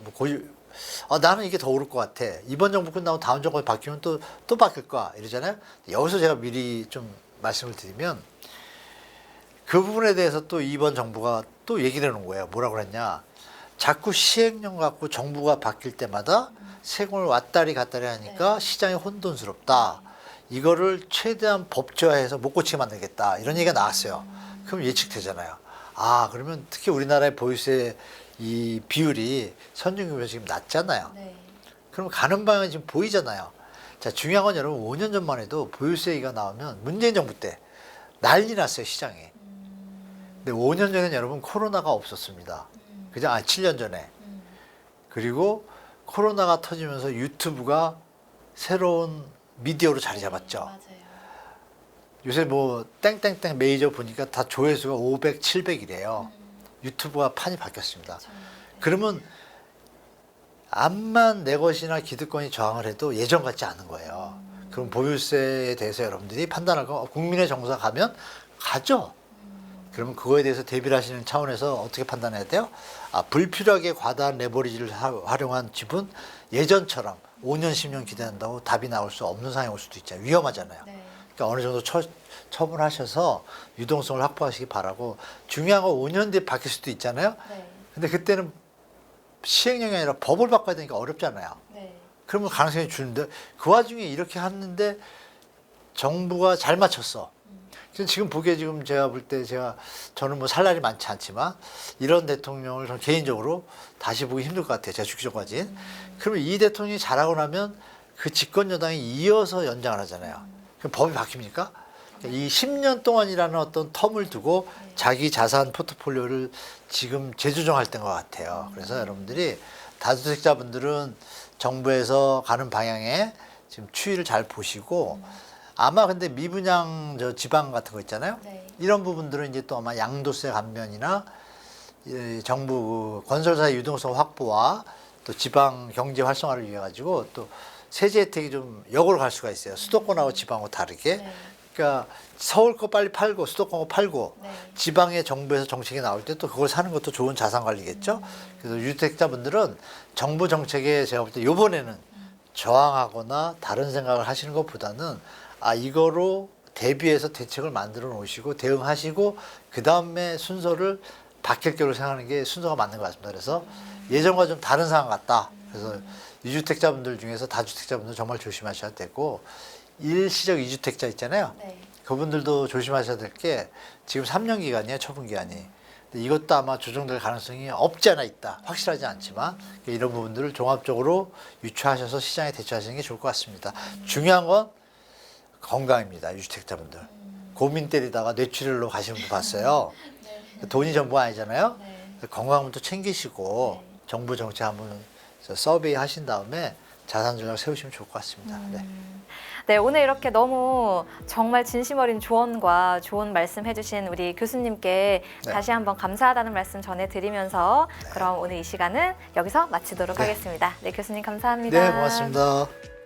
나는 이게 더 오를 것 같아. 이번 정부 끝나고 다음 정부에 바뀌면 또 바뀔 거야. 이러잖아요. 여기서 제가 미리 좀 말씀을 드리면 그 부분에 대해서 또 이번 정부가 또 얘기를 해놓은 거예요. 뭐라고 그랬냐. 자꾸 시행령 갖고 정부가 바뀔 때마다 세금을 왔다리 갔다리 하니까 시장이 혼돈스럽다. 이거를 최대한 법제화해서 못 고치게 만들겠다. 이런 얘기가 나왔어요. 그럼 예측되잖아요. 아, 그러면 특히 우리나라의 보유세 이 비율이 선진국에서 지금 낮잖아요.
네.
그럼 가는 방향이 지금 보이잖아요. 자, 중요한 건 여러분 5년 전만 해도 보유세 얘기가 나오면 문재인 정부 때 난리 났어요, 시장에. 근데 5년 전에는 여러분 코로나가 없었습니다. 그죠? 7년 전에. 그리고 코로나가 터지면서 유튜브가 새로운 미디어로 자리 잡았죠.
맞아요.
요새 뭐 땡땡땡 메이저 보니까 다 조회수가 500, 700이래요. 유튜브가 판이 바뀌었습니다. 그러면 암만 내 것이나 기득권이 저항을 해도 예전 같지 않은 거예요. 그럼 보유세에 대해서 여러분들이 판단할 거 국민의 정서 가면 가죠. 그러면 그거에 대해서 대비를 하시는 차원에서 어떻게 판단해야 돼요? 아, 불필요하게 과다한 레버리지를 활용한 집은 예전처럼 5년, 10년 기대한다고 답이 나올 수 없는 상황이 올 수도 있잖아요. 위험하잖아요.
네.
그러니까 어느 정도 처분하셔서 유동성을 확보하시기 바라고 중요한 건 5년 뒤에 바뀔 수도 있잖아요.
네.
근데 그때는 시행령이 아니라 법을 바꿔야 되니까 어렵잖아요.
네.
그러면 가능성이 주는데 그 와중에 이렇게 하는데 정부가 잘 맞췄어. 그래서 지금 보기에 지금 제가 볼 때 저는 뭐 살 날이 많지 않지만 이런 대통령을 저는 개인적으로 다시 보기 힘들 것 같아요. 제가 죽기 전까지. 그러면 이 대통령이 잘하고 나면 그 집권 여당이 이어서 연장을 하잖아요. 그럼 법이 바뀝니까? 이 10년 동안이라는 어떤 텀을 두고 자기 자산 포트폴리오를 지금 재조정할 때인 것 같아요. 그래서 여러분들이 다주택자분들은 정부에서 가는 방향에 지금 추이를 잘 보시고 아마 근데 미분양 지방 같은 거 있잖아요.
네.
이런 부분들은 이제 또 아마 양도세 감면이나 정부 건설사의 유동성 확보와 또 지방 경제 활성화를 위해 가지고 또 세제 혜택이 좀 역으로 갈 수가 있어요. 수도권하고 지방하고 다르게.
네.
그러니까 서울 거 빨리 팔고 수도권 거 팔고
네.
지방의 정부에서 정책이 나올 때 또 그걸 사는 것도 좋은 자산 관리겠죠. 그래서 유주택자분들은 정부 정책에 제가 볼 때 이번에는 저항하거나 다른 생각을 하시는 것보다는 아 이거로 대비해서 대책을 만들어 놓으시고 대응하시고 그 다음에 순서를 바뀔 거로 생각하는 게 순서가 맞는 것 같습니다. 그래서 예전과 좀 다른 상황 같다. 그래서 이주택자분들 중에서 다주택자분들 정말 조심하셔야 되고 일시적 이주택자 있잖아요.
네.
그분들도 조심하셔야 될 게 지금 3년 기간이에요. 처분 기간이. 근데 이것도 아마 조정될 가능성이 없지 않아 있다. 확실하지 않지만 이런 부분들을 종합적으로 유추하셔서 시장에 대처하시는 게 좋을 것 같습니다. 중요한 건 건강입니다. 유주택자분들. 고민 때리다가 뇌출혈로 가시는 분 봤어요.
네.
돈이 전부가 아니잖아요.
네.
건강부터 챙기시고 정부 정책 한번 서베이 하신 다음에 자산 전략 세우시면 좋을 것 같습니다. 네.
네, 오늘 이렇게 너무 정말 진심 어린 조언과 좋은 말씀 해주신 우리 교수님께
네.
다시 한번 감사하다는 말씀 전해드리면서 그럼 오늘 이 시간은 여기서 마치도록
네.
하겠습니다. 네, 교수님 감사합니다.
네, 고맙습니다.